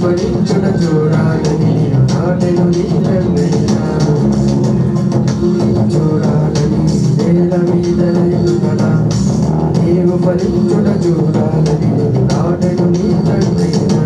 ఫలించుట చూడాలని నాటెను నీ తండ్రైనా చూడాలని నేల మీద ఎదుగలా నీవు ఫలించుట చూడాలని నాటెను నీ తండ్రైనా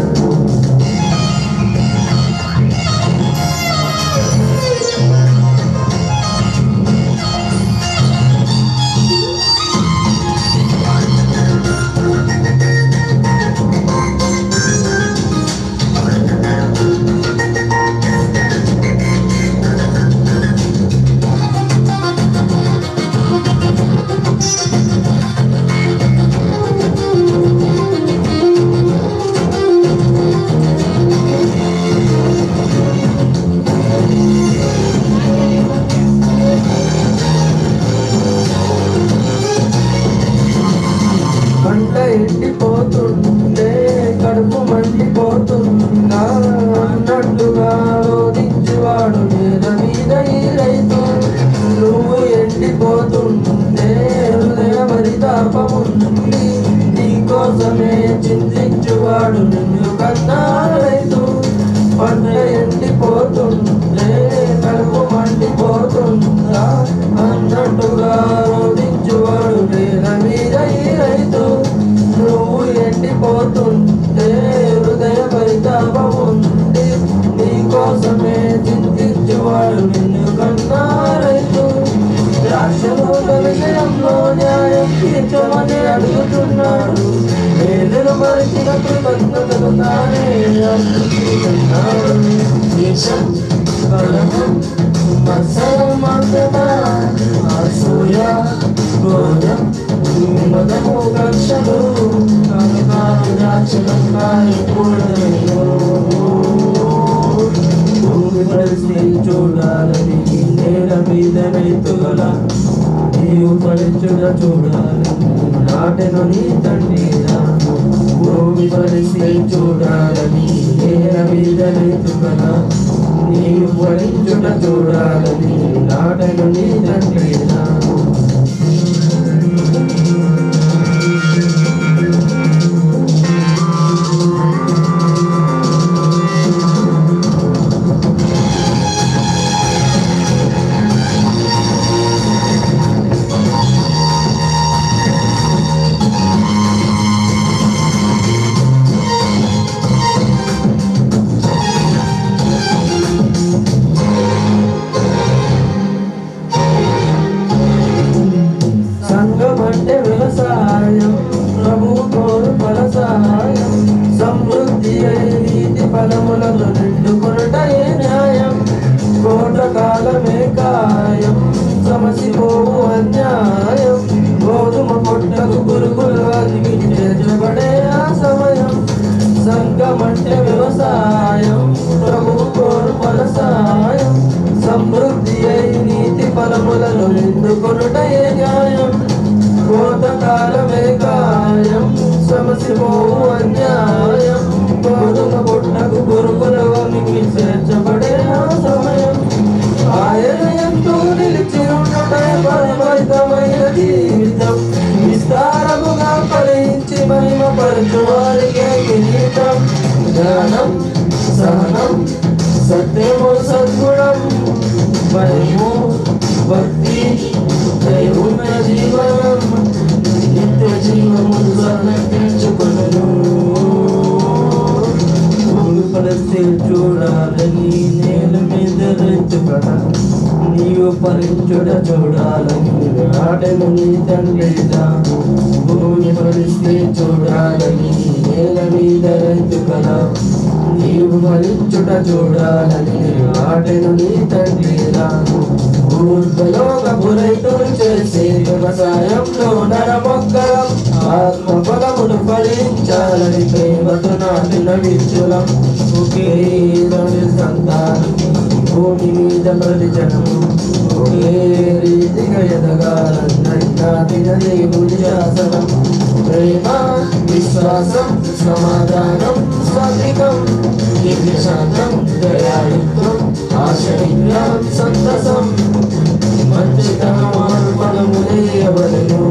ఎండిపోతుంటే కడుపు మండిపోతుందా అన్నట్టుగా రోధించువాడు నేల మీద ఈ రైతు నువ్వు ఎండిపోతుంటే హృదయ పరితాపముంది నీకోసమే చింతించువాడు నిన్ను కన్నా రైతు పంట ఎండిపోతుంటే కడుపు మండిపోతుందా అన్నట్టుగా రోధించువాడు నేల మీద ఈ రైతు నువ్వు ఎండిపోతుంటే హృదయ పరితాపం ఉంది నీకోసమే చింతించువాడు నిన్ను కన్నా రైతు ద్రాక్షలోక విషయంలో న్యాయం తీర్చమని అడుగుతున్నాడు వేదను మరిచిన కృతజ్ఞతలు తానే అర్పించుతున్నాడు దేశం కలహం మత్సరమంతటా అసూయ క్రోధం మదము కక్షలు భూమి పరిస్థితి చూడాలని నేల మీద రైతుగల నీవు ఫలించుట చూడాలని నాటెను నీ తండ్రినా భూమి పరిస్థితి చూడాలని నేల మీద రైతుగల నీవు ఫలించుట చూడాలని నాటెను నీ తండ్రినా అంటే వ్యవసాయం ప్రభువు కోరు ఫలసాయం సమృద్ధి అయి నీతి ఫలములను నిండుకొనుటయే న్యాయం కోటకాలమే కాయం సమసిపోవు అన్యాయం గోధుమ పొట్టకు పురుగులు అదిగి చేర్చబడే ఆ సమయం సంఘమంటే వ్యవసాయం ప్రభువు కోరు ఫలసాయం సమృద్ధి అయి నీతి ఫలములను నిండుకొనుటయే న్యాయం కోతకాలమే కాయం సమసిపోవు అన్యాయం గోధుమ పొట్టకు పురుగులు వమికి చేర్చబడే ఆ సమయం ఆయన ఎంతో నిలిచి ఉండటం పరిమితమైన జీవితం విస్తారముగా ఫలించి మహిమ పరచు వారికే కిరీటం జ్ఞానం సహనం సత్యము సద్గుణం భయము భక్తి దైవున్న జీవనం నిత్య జీవము సమర్పించుకొనును భూమి పరిస్థితి చూడాలని నేల మీద రైతుగల నీవు ఫలించుట చూడాలని నాటెను నీ తండ్రినా భూమి పరిస్థితి చూడాలని నేల మీద రైతుగల నీవు ఫలించుట చూడాలని నాటెను నీ తండ్రినా ఊర్ధ్వలోకపు రైతులు చేసే వ్యవసాయంలో నరమొక్కలం ఆత్మ ఫలమును ఫలించాలని ప్రేమతో నాటిన విచ్చులం ఒకే సంతానం భూమి మీద ప్రతి జనము ఒకే రీతిగా ఎదగాలని నాటిన దేవుని శాసనం ప్రేమ విశ్వాసం సమాధానం సాత్వికం శాంతం దయాళుత్వం ఆశ్చర్యం సంతసం మంచితనం పదములేయబడను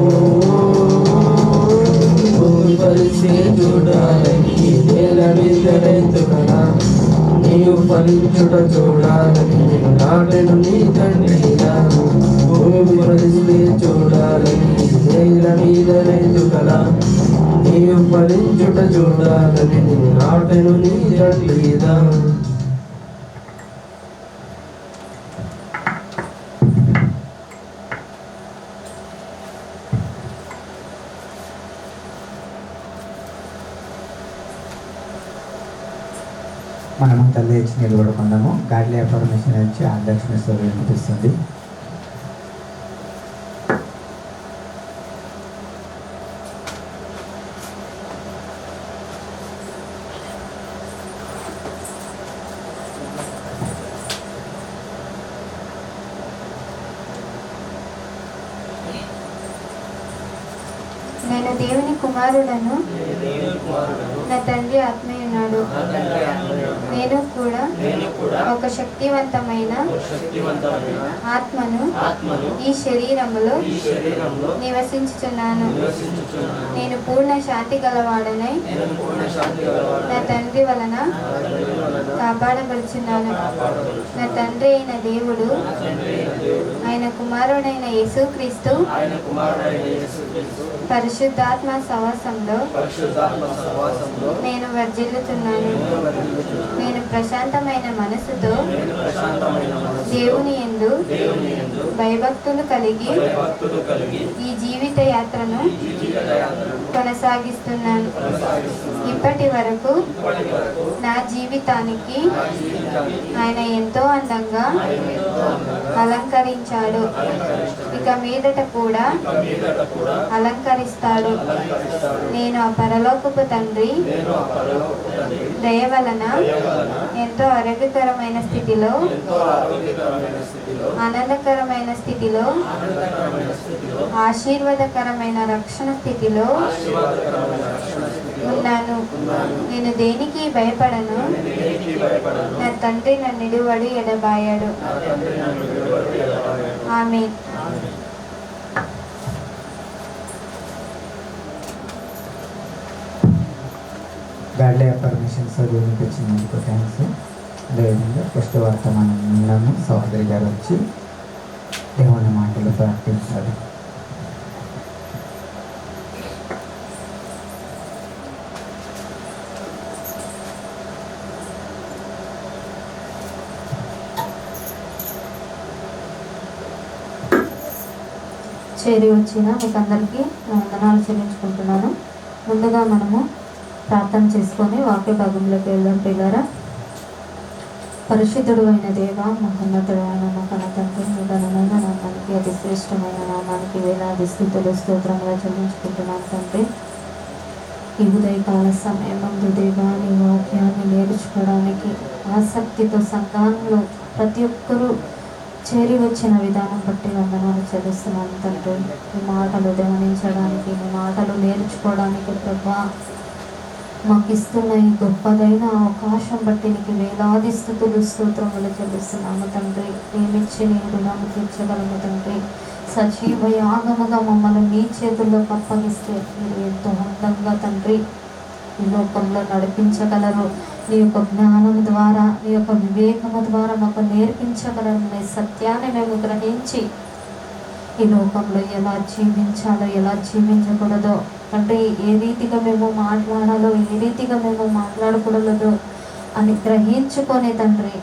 భూమి పరిస్థితి చూడాలని నేల మీద రైతుకలా నీవు ఫలించుట చూడాలని నేను నాటెను నీ తండ్రిగా. భూమి ప్రతిష్ఠే చూడాలని నేల మీద రైతుకలా నీవు ఫలించుట చూడాలని నేను నాటెను నీ తండ్రిగా. మనము తల్లి ఇచ్చి నిలబడుకుందాము. గాడ్లీ పర్మిషన్ ఇచ్చి అధ్యక్షుని స్వరం వినిపిస్తుంది. నేను దేవుని కుమారుడను, నా తండ్రి ఆత్మీయున్నాడు. నేను కూడా ఒక శక్తివంతమైన ఆత్మను ఈ శరీరములో నివసించుచున్నాను. నేను పూర్ణ శాంతి గలవాడనై నా తండ్రి వలన కాపాడబడుచున్నాను. నా తండ్రి అయిన దేవుడు, ఆయన కుమారుడైన యేసుక్రీస్తు పరిశుద్ధాత్మ సహవాసంలో నేను వర్ధిల్లుతున్నాను. నేను ప్రశాంతమైన మనసుతో దేవుని యందు భయభక్తులు కలిగి ఈ జీవిత యాత్రను కొనసాగిస్తున్నాను. ఇప్పటి వరకు నా జీవితానికి ఆయన ఎంతో అందంగా అలంకరించాడు. ఇక మీదట కూడా అలంకరిస్తాడు. నేను ఆ పరలోకపు తండ్రి దయ వలన ఎంతో ఆరోగ్యకరమైన స్థితిలో, ఆనందకరమైన స్థితిలో, ఆశీర్వాదకరమైన రక్షణ స్థితిలో ఉన్నాను. నేను దేనికి భయపడను. నా తండ్రి నన్ను నిలువడి ఎడబాయాడు. ఆమేన్. గాడ్లీ పర్మిషన్ చదువు వినిపించినందుకు థ్యాంక్స్. అదేవిధంగా ఫస్ట్ వార్త మనం విన్నాము. సహోదరి గారు వచ్చి దేవుని మాటలు ప్రార్థించారు. చేరి వచ్చిన మీకు అందరికీ వందనాలు చెల్లించుకుంటున్నాను. ముందుగా మనము ప్రార్థన చేసుకొని వాక్య భాగంలోకి వెళ్దాం. పిల్లరా, పరిశుద్ధుడు అయిన దేవ, మహోన్నతుడు అయిన మా కన్న తండ్రి, మీ ఘనమైన నామానికి, అతి శ్రేష్టమైన నామానికి వేలాది స్తుతులు స్తోత్రంగా చెల్లించుకుంటున్నాను తండ్రి. ఈ ఉదయకాల సమయమందు దేవా, నీ వాక్యాన్ని నేర్చుకోవడానికి ఆసక్తితో సంఘంలో ప్రతి ఒక్కరూ చేరి వచ్చిన విధానం బట్టి వందనాలు చెల్లిస్తున్నాను తండ్రి. ఈ మాటలు గమనించడానికి, మీ మాటలు నేర్చుకోవడానికి ప్రభా మాకు ఇస్తున్న ఈ గొప్పదైన అవకాశం బట్టి నీకు వేలాది స్తుతులు స్తోత్రములు చెల్లిస్తున్నాము తండ్రి. ఏమిచ్చి నీ రుణము తీర్చగలము తండ్రి. సజీవ యాగముగా మమ్మల్ని నీ చేతుల్లోకి అప్పగిస్తే మీరు ఎంతో అందంగా తండ్రి ఈ లోకంలో నడిపించగలరు. నీ యొక్క జ్ఞానం ద్వారా, నీ యొక్క వివేకము ద్వారా మాకు నేర్పించగలరు. నీ సత్యాన్ని మేము గ్రహించి ఈ లోకంలో ఎలా జీవించాలో, ఎలా జీవించకూడదో, అంటే ఏ రీతిగా మేము మాట్లాడాలో, ఏ రీతిగా మేము మాట్లాడకూడదో అని గ్రహించుకొని తండ్రి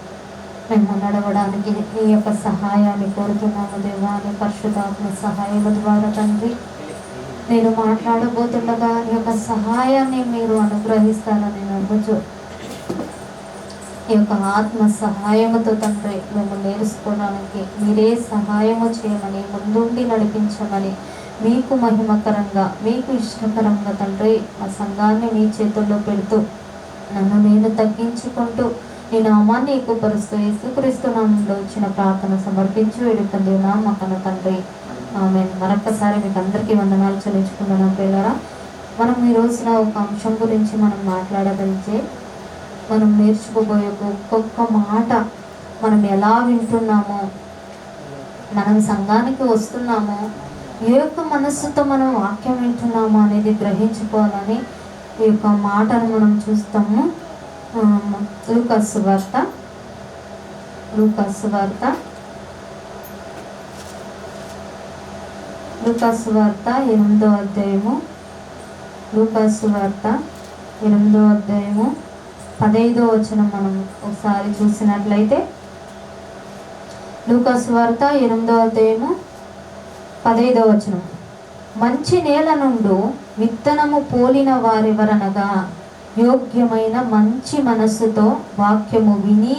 మేము నడవడానికి నీ యొక్క సహాయాన్ని కోరుతున్నాము దేవా. నీ పరిశుద్ధాత్మ సహాయం ద్వారా తండ్రి నేను మాట్లాడబోతుండగా నీ యొక్క సహాయాన్ని మీరు అనుగ్రహిస్తారని నమ్ముచు ఈ యొక్క ఆత్మ సహాయముతో తండ్రి మేము నేర్చుకోవడానికి మీరే సహాయము చేయమని, ముందుండి నడిపించమని, మీకు మహిమకరంగా, మీకు ఇష్టకరంగా తండ్రి ఆ సంఘాన్ని మీ చేతుల్లో పెడుతూ నన్ను నేను తగ్గించుకుంటూ నీ నామాన్ని ఎక్కువపరుస్తూ యేసుక్రీస్తు నామంలో వచ్చిన ప్రార్థన సమర్పించి వేడుకండి మా కన్న తండ్రి. ఆమె మరొకసారి మీకు అందరికీ వందనాలు చెల్లించుకుంటున్నాం పిల్లరా. మనం ఈ రోజున ఒక అంశం గురించి మనం మాట్లాడగలిగితే, మనం నేర్చుకోబోయే ఒక్కొక్క మాట మనం ఎలా వింటున్నామో, మనం సంఘానికి వస్తున్నామో, ఏ యొక్క మనస్సుతో మనం వాక్యం వింటున్నామో అనేది గ్రహించుకోవాలని ఈ యొక్క మాటను మనం చూస్తాము. లూకాసు వార్త 8వ అధ్యాయము 15వ వచనం మనం ఒకసారి చూసినట్లయితే, లూకాసు వార్త 8వ అధ్యాయము 15వ వచనం. మంచి నేల నుండి విత్తనము పోలిన వారెవరనగా యోగ్యమైన మంచి మనస్సుతో వాక్యము విని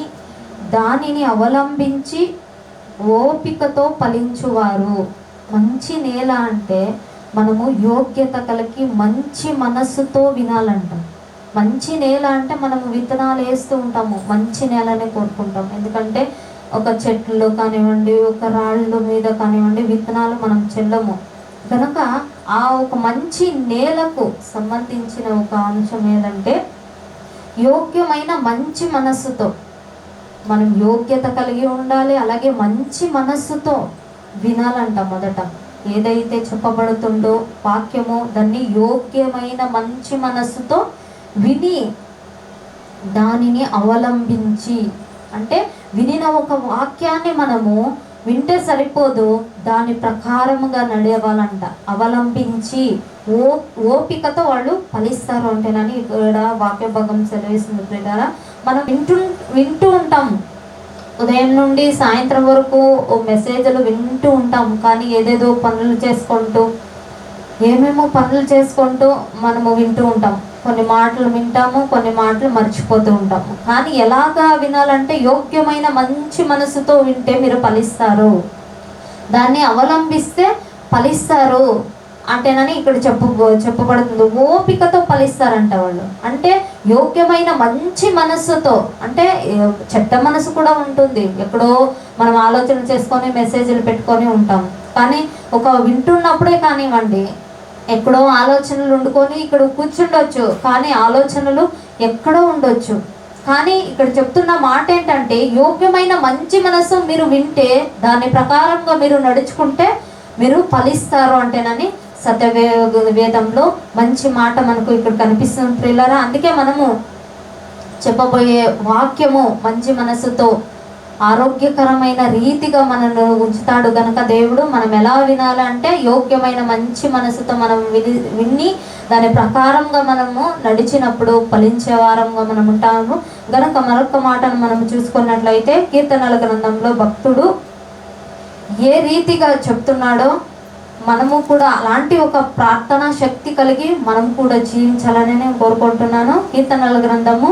దానిని అవలంబించి ఓపికతో ఫలించువారు. మంచి నేల అంటే మనము యోగ్యత కలిగి మంచి మనస్సుతో వినాలంట. మంచి నేల అంటే మనము విత్తనాలు వేస్తూ ఉంటాము, మంచి నేలనే కోరుకుంటాం. ఎందుకంటే ఒక చెట్లు కానివ్వండి, ఒక రాళ్ళ మీద కానివ్వండి విత్తనాలు మనం చెల్లము కనుక ఆ ఒక మంచి నేలకు సంబంధించిన ఒక అంశం ఏదంటే యోగ్యమైన మంచి మనస్సుతో మనం యోగ్యత కలిగి ఉండాలి. అలాగే మంచి మనస్సుతో వినాలంట. మొదట ఏదైతే చెప్పబడుతుందో వాక్యము దాన్ని యోగ్యమైన మంచి మనస్సుతో విని దానిని అవలంబించి, అంటే వినిన ఒక వాక్యాన్ని మనము వింటే సరిపోదు, దాని ప్రకారముగా నడవాలంట. అవలంబించి ఓపికతో వాళ్ళు ఫలిస్తారు అంటేనని ఇక్కడ వాక్య భాగం సెలవిస్తుంది ప్రియులారా. మనం వింటూ ఉంటాం, ఉదయం నుండి సాయంత్రం వరకు మెసేజ్లు వింటూ ఉంటాం. కానీ ఏదేదో పనులు చేసుకుంటూ ఏమేమో పనులు చేసుకుంటూ మనము వింటూ ఉంటాం. కొన్ని మాటలు వింటాము, కొన్ని మాటలు మర్చిపోతూ ఉంటాము. కానీ ఎలాగా వినాలంటే యోగ్యమైన మంచి మనసుతో వింటే మీరు ఫలిస్తారు, దాన్ని అవలంబిస్తే ఫలిస్తారు అంటేనని ఇక్కడ చెప్పబడుతుంది. ఓపికతో ఫలిస్తారంట వాళ్ళు. అంటే యోగ్యమైన మంచి మనస్సుతో, అంటే చెడ్డ మనసు కూడా ఉంటుంది. ఎక్కడో మనం ఆలోచన చేసుకొని మెసేజ్లు పెట్టుకొని ఉంటాం. కానీ ఒక వింటున్నప్పుడే కానివ్వండి, ఎక్కడో ఆలోచనలు వండుకొని ఇక్కడ కూర్చుండొచ్చు, కానీ ఆలోచనలు ఎక్కడో ఉండొచ్చు. కానీ ఇక్కడ చెప్తున్న మాట ఏంటంటే యోగ్యమైన మంచి మనసు మీరు వింటే దాని ప్రకారంగా మీరు నడుచుకుంటే మీరు ఫలిస్తారు అంటేనని సత్యవేదంలో మంచి మాట మనకు ఇక్కడ కనిపిస్తుంది ప్రియులారా. అందుకే మనము చెప్పబోయే వాక్యము మంచి మనసుతో ఆరోగ్యకరమైన రీతిగా మనను ఉంచుతాడు గనక దేవుడు మనం ఎలా వినాలంటే యోగ్యమైన మంచి మనసుతో మనం విని దాని ప్రకారంగా మనము నడిచినప్పుడు ఫలించే వారంగా మనం ఉంటాము గనక మరొక మాటను మనం చూసుకున్నట్లయితే కీర్తనల గ్రంథంలో భక్తుడు ఏ రీతిగా చెప్తున్నాడో మనము కూడా అలాంటి ఒక ప్రార్థనా శక్తి కలిగి మనం కూడా జీవించాలని నేను కోరుకుంటున్నాను. కీర్తనల గ్రంథము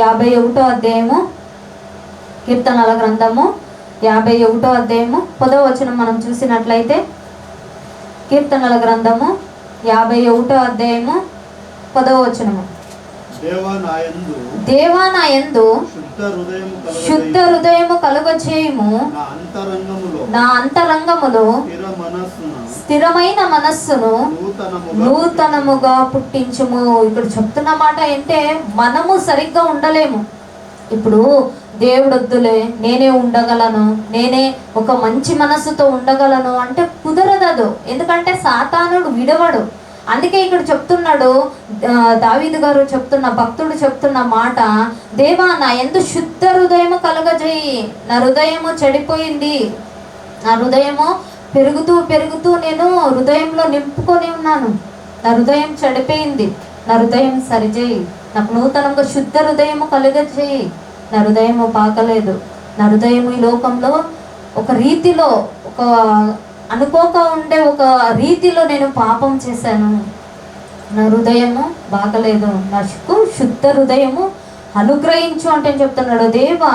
51వ అధ్యాయము, కీర్తనల గ్రంథము 51వ అధ్యాయము 10వ వచనం మనం చూసినట్లయితే, కీర్తనల గ్రంథము 51వ అధ్యాయము 10వ వచనము. దేవా నా యందు శుద్ధ హృదయము కలుగచేయుము, నా అంతరంగములో స్థిరమైన మనస్సును నూతనముగా పుట్టించుము. ఇక్కడ చెప్తున్న మాట ఏంటే మనము సరిగ్గా ఉండలేము. ఇప్పుడు దేవుడు వద్దులే నేనే ఉండగలను, నేనే ఒక మంచి మనస్సుతో ఉండగలను అంటే కుదరదు. ఎందుకంటే సాతానుడు విడవడు. అందుకే ఇక్కడ చెప్తున్నాడు దావీదు గారు చెప్తున్న, భక్తుడు చెప్తున్న మాట, దేవా నా యందు శుద్ధ హృదయము కలుగజేయి. నా హృదయము చెడిపోయింది, నా హృదయము పెరుగుతూ పెరుగుతూ నేను హృదయంలో నింపుకొని ఉన్నాను, నా హృదయం చెడిపోయింది, నా హృదయం సరిచేయి, నాకు నూతనంగా శుద్ధ హృదయము కలుగజేయి. నా హృదయము బాగలేదు, నా హృదయము ఈ లోకంలో ఒక రీతిలో ఒక అనుకోక ఉండే ఒక రీతిలో నేను పాపం చేశాను, నా హృదయము బాగలేదు, నాకు శుద్ధ హృదయము అనుగ్రహించు అంటే చెప్తున్నాడు. దేవా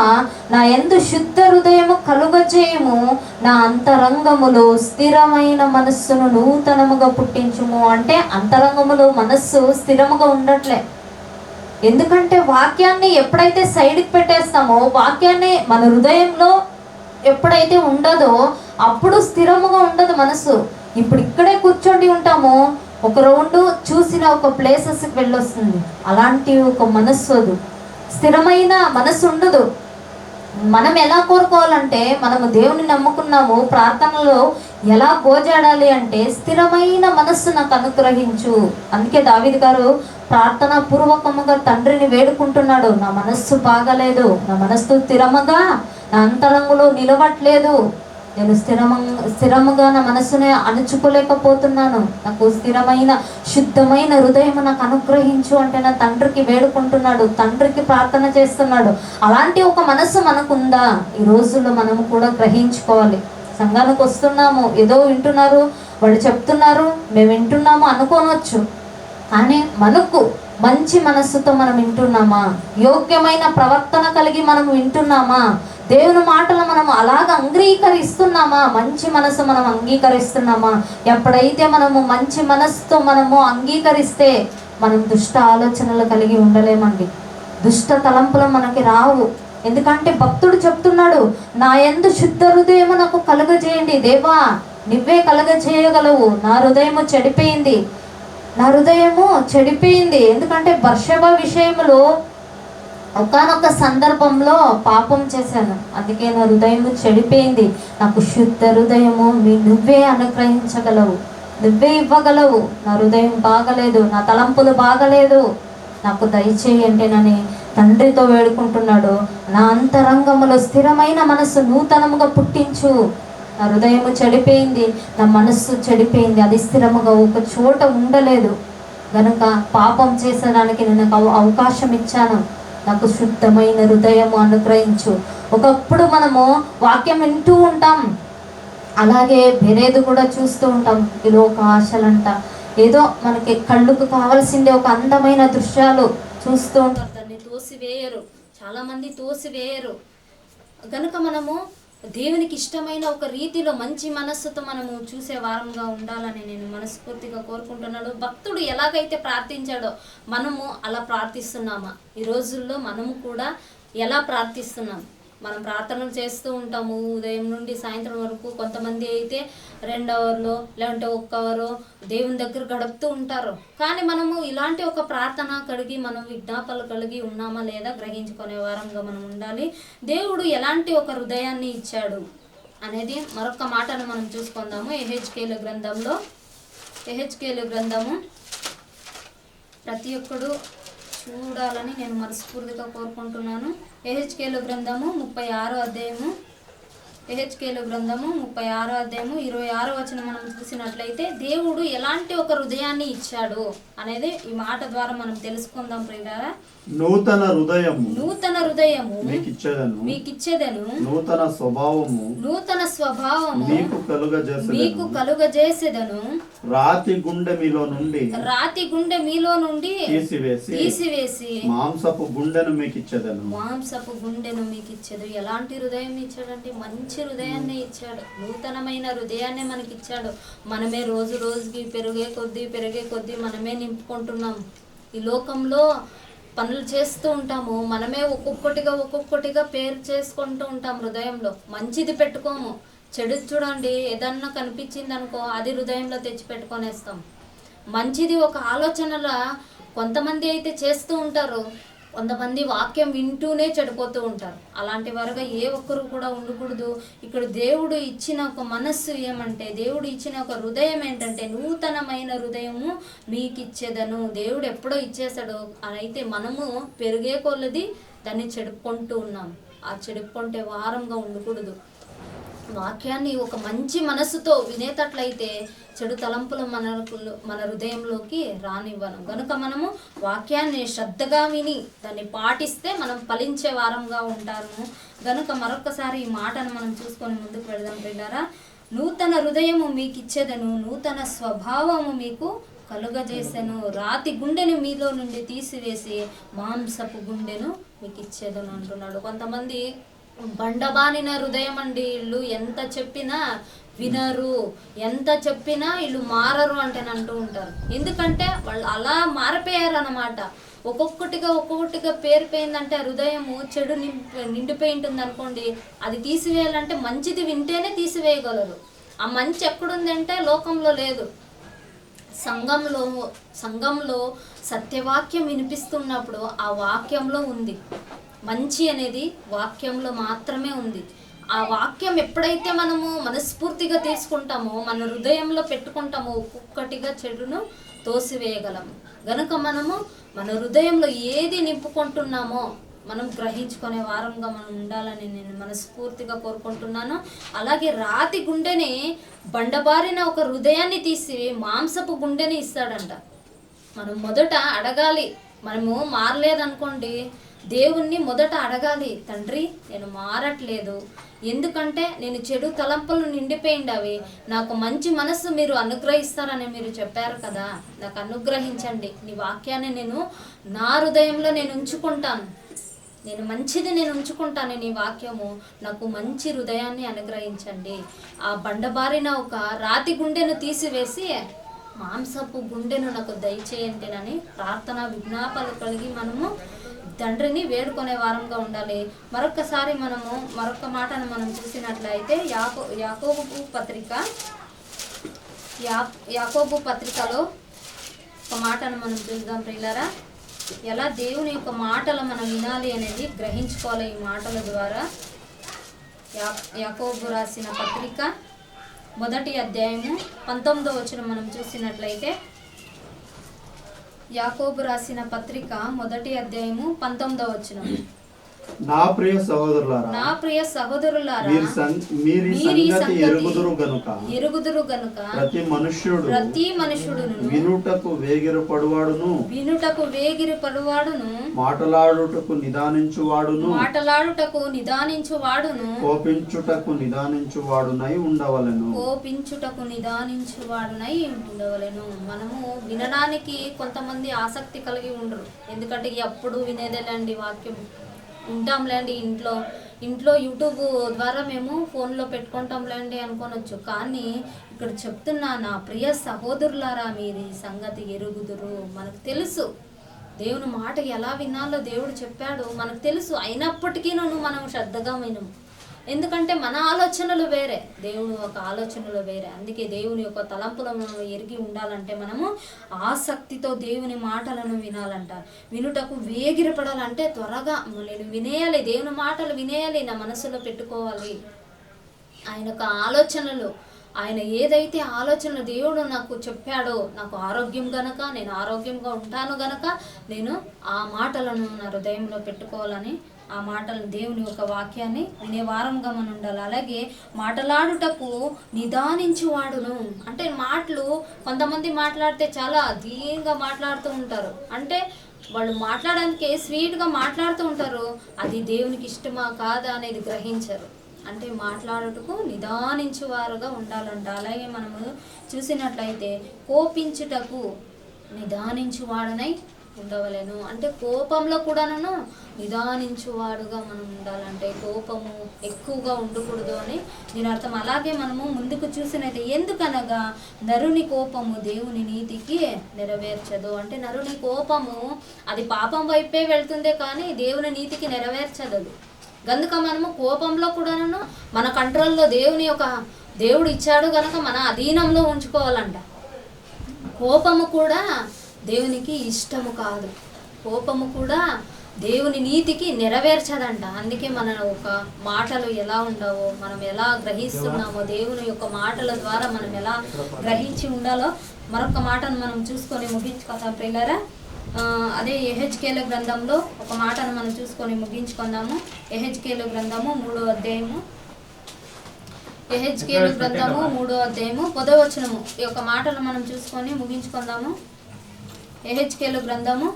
నా యందు శుద్ధ హృదయము కలుగజేయము, నా అంతరంగములో స్థిరమైన మనస్సును నూతనముగా పుట్టించుము. అంటే అంతరంగములో మనస్సు స్థిరముగా ఉండట్లే. ఎందుకంటే వాక్యాన్ని ఎప్పుడైతే సైడ్కి పెట్టేస్తామో, వాక్యాన్ని మన హృదయంలో ఎప్పుడైతే ఉండదో అప్పుడు స్థిరముగా ఉండదు మనసు. ఇప్పుడు ఇక్కడే కూర్చొని ఉంటాము, ఒక రౌండ్ చూసిన ఒక ప్లేసెస్కి వెళ్ళొస్తుంది. అలాంటి ఒక మనస్సు అది స్థిరమైన మనసు ఉండదు. మనం ఎలా కోరుకోవాలంటే, మనము దేవుని నమ్ముకున్నాము, ప్రార్థనలో ఎలా గోజాడాలి అంటే స్థిరమైన మనస్సు నాకు అనుగ్రహించు. అందుకే దావీదు గారు ప్రార్థన పూర్వకముగా తండ్రిని వేడుకుంటున్నాడు. నా మనస్సు బాగలేదు, నా మనస్సు స్థిరముగా నా అంతరంగులో నిలవట్లేదు, నేను స్థిరముగా నా మనస్సునే అణుచుకోలేకపోతున్నాను, నాకు స్థిరమైన శుద్ధమైన హృదయం నాకు అనుగ్రహించు అంటే నా తండ్రికి వేడుకుంటున్నాడు, తండ్రికి ప్రార్థన చేస్తున్నాడు. అలాంటి ఒక మనస్సు మనకుందా? ఈ రోజుల్లో మనము కూడా గ్రహించుకోవాలి. సంఘానికి వస్తున్నాము, ఏదో వింటున్నారు, వాళ్ళు చెప్తున్నారు, మేము వింటున్నాము అనుకోనొచ్చు. కానీ మనకు మంచి మనస్సుతో మనం వింటున్నామా? యోగ్యమైన ప్రవర్తన కలిగి మనం వింటున్నామా? దేవుని మాటలు మనం అలాగ అంగీకరిస్తున్నామా? మంచి మనసు మనం అంగీకరిస్తున్నామా? ఎప్పుడైతే మనము మంచి మనసుతో మనము అంగీకరిస్తే మనం దుష్ట ఆలోచనలు కలిగి ఉండలేమండి. దుష్ట తలంపులు మనకి రావు. ఎందుకంటే భక్తుడు చెప్తున్నాడు, నా యందు శుద్ధ హృదయము నాకు కలుగజేయండి దేవా, నువ్వే కలుగజేయగలవు. నా హృదయము చెడిపోయింది, నా హృదయము చెడిపోయింది. ఎందుకంటే బర్షబా విషయంలో ఒకానొక సందర్భంలో పాపం చేశాను, అందుకే నా హృదయము చెడిపోయింది. నాకు శుద్ధ హృదయము నువ్వే అనుగ్రహించగలవు, నువ్వే ఇవ్వగలవు. నా హృదయం బాగలేదు, నా తలంపులు బాగలేదు, నాకు దయచేయండి అని తండ్రితో వేడుకుంటున్నాడు. నా అంతరంగములో స్థిరమైన మనస్సు నూతనముగా పుట్టించు. నా హృదయము చెడిపోయింది, నా మనస్సు చెడిపోయింది, అది స్థిరముగా ఒక చోట ఉండలేదు గనుక పాపం చేసడానికి నేను అవకాశం ఇచ్చాను. నాకు శుద్ధమైన హృదయము అనుగ్రహించు. ఒకప్పుడు మనము వాక్యం వింటూ ఉంటాం, అలాగే వేరేది కూడా చూస్తూ ఉంటాం. ఈ లోక ఆశలంట, ఏదో మనకి కళ్ళుకు కావాల్సిందే ఒక అందమైన దృశ్యాలు చూస్తూ ఉంటారు, దాన్ని తోసివేయరు, చాలామంది తోసివేయరు. గనుక మనము దేవునికి ఇష్టమైన ఒక రీతిలో మంచి మనస్సుతో మనము చూసే వారంగా ఉండాలని నేను మనస్ఫూర్తిగా కోరుకుంటున్నాను. భక్తుడు ఎలాగైతే ప్రార్థించాడో మనము అలా ప్రార్థిస్తున్నామా? ఈ రోజుల్లో మనము కూడా ఎలా ప్రార్థిస్తున్నాం? మనం ప్రార్థనలు చేస్తూ ఉంటాము ఉదయం నుండి సాయంత్రం వరకు. కొంతమంది అయితే 2 అవర్లో లేదంటే 1 అవరో దేవుని దగ్గర గడుపుతూ ఉంటారు. కానీ మనము ఇలాంటి ఒక ప్రార్థన కలిగి మనం విజ్ఞాపనలు కలిగి ఉన్నామా లేదా గ్రహించుకునే వారంగా మనం ఉండాలి. దేవుడు ఎలాంటి ఒక హృదయాన్ని ఇచ్చాడు అనేది మరొక మాటను మనం చూసుకుందాము. యెహెజ్కేలు గ్రంథము ప్రతి ఒక్కడు చూడాలని నేను మనస్ఫూర్తిగా కోరుకుంటున్నాను. యెహెజ్కేలు గ్రంథము 36వ అధ్యాయము 26వ వచనం మనం చూసినట్లయితే దేవుడు ఎలాంటి ఒక హృదయాన్ని ఇచ్చాడు అనేది ఈ మాట ద్వారా మనం తెలుసుకుందాం ప్రియులారా. నూతన హృదయము మీకిచ్చేదను, నూతన స్వభావము మీకు కలుగజేసేదను, రాతి గుండె మీలో నుండి తీసివేసి మాంసపు గుండెను మీకు ఇచ్చేది. ఎలాంటి హృదయం ఇచ్చాడంటే మంచి హృదయాన్ని ఇచ్చాడు, నూతనమైన హృదయాన్ని మనకి ఇచ్చాడు. మనమే రోజు రోజుకి పెరిగే కొద్దీ మనమే నింపుకుంటున్నాం. ఈ లోకంలో పనులు చేస్తూ ఉంటాము, మనమే ఒక్కొక్కటిగా పేరు చేసుకుంటూ ఉంటాం. హృదయంలో మంచిది పెట్టుకోము, చెడు చూడండి ఏదన్నా కనిపించింది అనుకో అది హృదయంలో తెచ్చి పెట్టుకొనేస్తాం. మంచిది ఒక ఆలోచనల కొంతమంది అయితే చేస్తూ ఉంటారు, కొంతమంది వాక్యం వింటూనే చెడిపోతూ ఉంటారు. అలాంటి వారుగా ఏ ఒక్కరు కూడా ఉండకూడదు. ఇక్కడ దేవుడు ఇచ్చిన ఒక మనస్సు ఏమంటే, దేవుడు ఇచ్చిన ఒక హృదయం ఏంటంటే నూతనమైన హృదయము మీకు ఇచ్చేదను. దేవుడు ఎప్పుడో ఇచ్చేసాడు, అయితే మనము పెరిగే కొలది దాన్ని చెడుపుకుంటూ ఉన్నాం. ఆ చెడుపుకుంటే వారంగా ఉండకూడదు. వాక్యాన్ని ఒక మంచి మనసుతో వినేటట్లయితే చెడు తలంపులు మన హృదయంలోకి రానివ్వను. కనుక మనము వాక్యాన్ని శ్రద్ధగా విని దాన్ని పాటిస్తే మనం ఫలించే వారంగా ఉంటాము. కనుక మరొకసారి ఈ మాటను మనం చూసుకొని ముందుకు వెళదాం ప్రియులారా. నూతన హృదయము మీకు ఇచ్చేదను, నూతన స్వభావము మీకు కలుగజేసెను, రాతి గుండెను మీలో నుండి తీసివేసి మాంసపు గుండెను మీకు ఇచ్చేదను అంటున్నాడు. కొంతమంది బండబానిన హృదయం అండి, వీళ్ళు ఎంత చెప్పినా వినరు, ఎంత చెప్పినా వీళ్ళు మారరు అంటే అంటూ ఉంటారు. ఎందుకంటే వాళ్ళు అలా మారిపోయారు అన్నమాట. ఒక్కొక్కటిగా పేరిపోయిందంటే హృదయము చెడు నిండిపోయి ఉంటుంది అనుకోండి, అది తీసివేయాలంటే మంచిది వింటేనే తీసివేయగలరు. ఆ మంచి ఎక్కడుందంటే లోకంలో లేదు. సంఘంలో సత్యవాక్యం వినిపిస్తున్నప్పుడు ఆ వాక్యంలో ఉంది. మంచి అనేది వాక్యంలో మాత్రమే ఉంది. ఆ వాక్యం ఎప్పుడైతే మనము మనస్ఫూర్తిగా తీసుకుంటామో, మన హృదయంలో పెట్టుకుంటామో, ఒక్కొక్కటిగా చెడును తోసివేయగలము. గనుక మనము మన హృదయంలో ఏది నింపుకుంటున్నామో మనం గ్రహించుకునే వారంగా మనం ఉండాలని నేను మనస్ఫూర్తిగా కోరుకుంటున్నాను. అలాగే రాతి గుండెని బండబారిన ఒక హృదయాన్ని తీసి మాంసపు గుండెని ఇస్తాడంట. మనం మొదట అడగాలి. మనము మారలేదనుకోండి, దేవుణ్ణి మొదట అడగాలి, తండ్రి నేను మారట్లేదు, ఎందుకంటే నేను చెడు తలంపులు నిండిపోయిండవి, నాకు మంచి మనస్సు మీరు అనుగ్రహిస్తారని మీరు చెప్పారు కదా, నాకు అనుగ్రహించండి. నీ వాక్యాన్ని నేను నా హృదయంలో నేను ఉంచుకుంటాను, నేను మంచిది నేను ఉంచుకుంటాను. నీ వాక్యము నాకు మంచి హృదయాన్ని అనుగ్రహించండి. ఆ బండబారిన ఒక రాతి గుండెను తీసివేసి మాంసపు గుండెను నాకు దయచేయండినని ప్రార్థన విజ్ఞాపనలు కలిగి మనము తండ్రిని వేడుకునే వారంగా ఉండాలి. మరొకసారి మనము మరొక మాటను మనం చూసినట్లయితే యాకోబు పత్రికలో ఒక మాటను మనం చూద్దాం ప్రియులారా. ఎలా దేవుని యొక్క మాటలు మనం వినాలి అనేది గ్రహించుకోవాలి. ఈ మాటల ద్వారా యాకోబు రాసిన పత్రిక 1వ అధ్యాయము 19వ వచనం మనం చూసినట్లయితే, యాకోబు రాసిన పత్రిక 1వ అధ్యాయము 19వ వచనం. నా ప్రియ సహోదరులారా మీరు ఈ సంగతి ఎరుగుదురు గనుక ప్రతి మనుష్యుడు వినుటకు వేగిరపడువాడును మాటలాడుటకు నిదానించువాడును కోపించుటకు నిదానించువాడునై ఉండవలెను. మనము వినడానికి కొంతమంది ఆసక్తి కలిగి ఉండరు. ఎందుకంటే ఎప్పుడు వినేదేలేండి వాక్యం, వింటాంలేండి, ఇంట్లో యూట్యూబ్ ద్వారా మేము ఫోన్లో పెట్టుకుంటాంలేండి అనుకోనొచ్చు. కానీ ఇక్కడ చెప్తున్నా, నా ప్రియ సహోదరులారా మీరు ఈ సంగతి ఎరుగుదురు. మనకు తెలుసు దేవుని మాట ఎలా వినాలో దేవుడు చెప్పాడు, మనకు తెలుసు. అయినప్పటికీ మనం శ్రద్ధగా వినము. ఎందుకంటే మన ఆలోచనలు వేరే, దేవుని యొక్క ఆలోచనలు వేరే. అందుకే దేవుని యొక్క తలంపులను ఎరిగి ఉండాలంటే మనము ఆసక్తితో దేవుని మాటలను వినాలంట. వినుటకు వేగిరపడాలంటే త్వరగా నేను వినేయాలి, దేవుని మాటలు వినేయాలి, నా మనసులో పెట్టుకోవాలి. ఆయన యొక్క ఆలోచనలు, ఆయన ఏదైతే ఆలోచనలు దేవుడు నాకు చెప్పాడో, నాకు ఆరోగ్యం గనక నేను ఆరోగ్యంగా ఉంటాను గనక నేను ఆ మాటలను నా హృదయంలో పెట్టుకోవాలని, ఆ మాటలు దేవుని యొక్క వాక్యాన్ని వినే వారంగా మనం ఉండాలి. అలాగే మాటలాడుటకు నిదానించువాడును అంటే మాటలు కొంతమంది మాట్లాడితే చాలా దీనంగా మాట్లాడుతూ ఉంటారు. అంటే వాళ్ళు మాట్లాడడానికి స్వీట్గా మాట్లాడుతూ ఉంటారు, అది దేవునికి ఇష్టమా కాదా అనేది గ్రహించరు. అంటే మాట్లాడుటకు నిదానించువారుగా ఉండాలంట. అలాగే మనము చూసినట్లయితే కోపించుటకు నిదానించువాడనై ఉండవలేను. అంటే కోపంలో కూడాను నిదానించువాడుగా మనం ఉండాలంటే కోపము ఎక్కువగా ఉండకూడదు అని దీని అర్థం. అలాగే మనము ముందుకు చూసినైతే, ఎందుకనగా నరుని కోపము దేవుని నీతికి నెరవేర్చదు. అంటే నరుని కోపము అది పాపం వైపే వెళ్తుందే కానీ దేవుని నీతికి నెరవేర్చదు. గనుక మనము కోపంలో కూడాను మన కంట్రోల్లో దేవుడు ఇచ్చాడు కనుక మన అధీనంలో ఉంచుకోవాలంట. కోపము కూడా దేవునికి ఇష్టము కాదు, కోపము కూడా దేవుని నీతికి నెరవేర్చదంట. అందుకే మన ఒక మాటలు ఎలా ఉండవో, మనం ఎలా గ్రహిస్తున్నామో, దేవుని యొక్క మాటల ద్వారా మనం ఎలా గ్రహించి ఉండాలో మరొక మాటను మనం చూసుకొని ముగించుకుందాం ప్రియులారా. అదే యెహెజ్కేలు గ్రంథంలో ఒక మాటను మనం చూసుకొని ముగించుకుందాము. యెహెజ్కేలు గ్రంథము 3వ అధ్యాయము, యెహెజ్కేలు గ్రంథము 3వ అధ్యాయము 10వ వచనము. ఈ యొక్క మాటలు మనం చూసుకొని ముగించుకుందాము. యెహెజ్కేలు గ్రంథము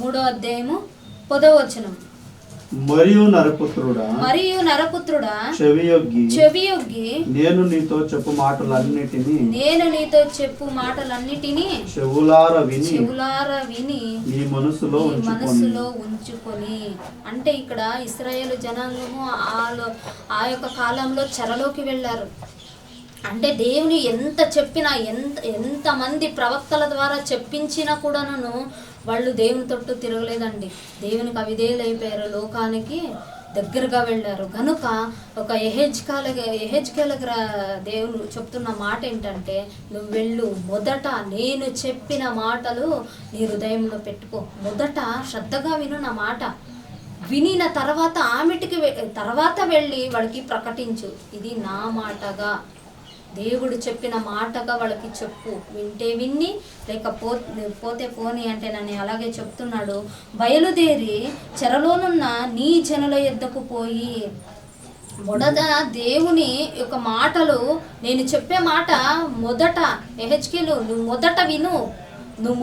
3వ అధ్యాయము 10వ వచనం. మరియు నరపుత్రుడా చెవియొగ్గి నేను నీతో చెప్పు మాటలన్నిటినీ చెవులార విని నీ మనసులో ఉంచుకొని. అంటే ఇక్కడ ఇశ్రాయేలు జనాంగము ఆ యొక్క కాలంలో చెరలోకి వెళ్ళారు. అంటే దేవుని ఎంత చెప్పినా, ఎంతమంది ప్రవక్తల ద్వారా చెప్పించినా కూడాను వాళ్ళు దేవుని తొట్టు తిరగలేదండి. దేవునికి అవిధేయులైపోయారు, లోకానికి దగ్గరగా వెళ్ళారు. కనుక ఒక యెహెజ్కేలు దేవుడు చెప్తున్న మాట ఏంటంటే, నువ్వు వెళ్ళు, మొదట నేను చెప్పిన మాటలు నీ హృదయంలో పెట్టుకో, మొదట శ్రద్ధగా విను నా మాట, వినిన తర్వాత తర్వాత వెళ్ళి వాడికి ప్రకటించు, ఇది నా మాటగా దేవుడు చెప్పిన మాటగా వాళ్ళకి చెప్పు. వింటే విన్ని, పోతే పోని అంటే నన్ను అలాగే చెప్తున్నాడు. బయలుదేరి చెరలోనున్న నీ జనుల యొద్దకు పోయి. మొదట దేవుని యొక్క మాటలు, నేను చెప్పే మాట మొదట ఎహెచ్కేలు నువ్వు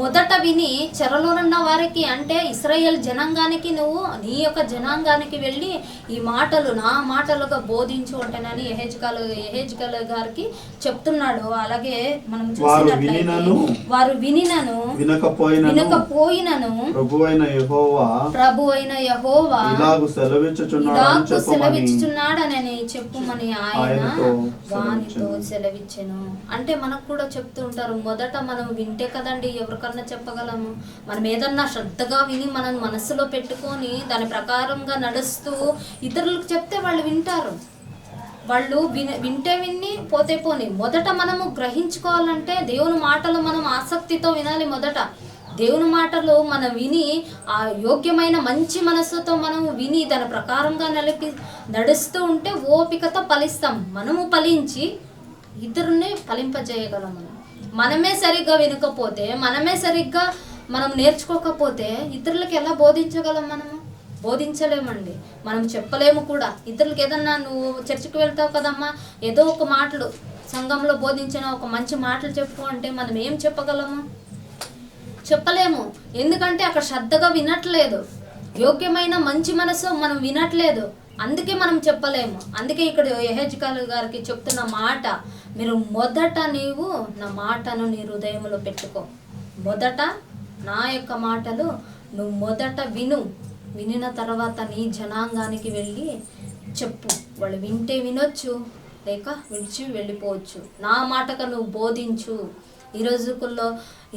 మొదట విని చెరలోనున్న వారికి అంటే ఇశ్రాయేల్ జనాంగానికి నువ్వు నీ యొక్క జనాంగానికి వెళ్ళి ఈ మాటలు నా మాటలుగా బోధించు అంటేనని ఎహెజ్కేలు గారికి చెప్తున్నాడు. అలాగే మనం చూసినట్లయితే వారు వినినను వినకపోయినను ప్రభువైన యెహోవా ఇలాగు సెలవిచ్చుచున్నాడనని చెప్పుమని ఆయన వానితో సెలవిచ్చెను. అంటే మనకు కూడా చెప్తూ ఉంటారు, మొదట మనం వింటే కదండి ఎవరికన్నా చెప్పగలము. మనం ఏదన్నా శ్రద్ధగా విని మనం మనసులో పెట్టుకొని దాని ప్రకారంగా నడుస్తూ ఇతరులకు చెప్తే వాళ్ళు వింటారు. వాళ్ళు వింటే విని, పోతే పోని. మొదట మనము గ్రహించుకోవాలంటే దేవుని మాటలు మనం ఆసక్తితో వినాలి. మొదట దేవుని మాటలు మనం విని ఆ యోగ్యమైన మంచి మనసుతో మనం విని దాని ప్రకారంగా నడుస్తూ ఉంటే ఓపికతో ఫలిస్తాం. మనము ఫలించి ఇతరుని ఫలింపజేయగలము. మనమే సరిగ్గా వినకపోతే, మనమే సరిగ్గా మనం నేర్చుకోకపోతే ఇతరులకు ఎలా బోధించగలం? మనము బోధించలేమండి, మనం చెప్పలేము కూడా. ఇతరులకు ఏదన్నా, నువ్వు చర్చికి వెళ్తావు కదమ్మా, ఏదో ఒక మాటలు సంఘంలో బోధించిన ఒక మంచి మాటలు చెప్పు అంటే మనం ఏం చెప్పగలము? చెప్పలేము. ఎందుకంటే అక్కడ శ్రద్ధగా వినట్లేదు, యోగ్యమైన మంచి మనసు మనం వినట్లేదు, అందుకే మనం చెప్పలేము. అందుకే ఇక్కడ ఎహెజ్కేలు గారికి చెప్తున్న మాట, మీరు మొదట నీవు నా మాటను నీ హృదయంలో పెట్టుకో. మొదట నా యొక్క మాటలు నువ్వు మొదట వినిన తర్వాత నీ జనాంగానికి వెళ్ళి చెప్పు. వాళ్ళు వింటే వినొచ్చు, లేక విడిచి వెళ్ళిపోవచ్చు. నా మాటగా నువ్వు బోధించు.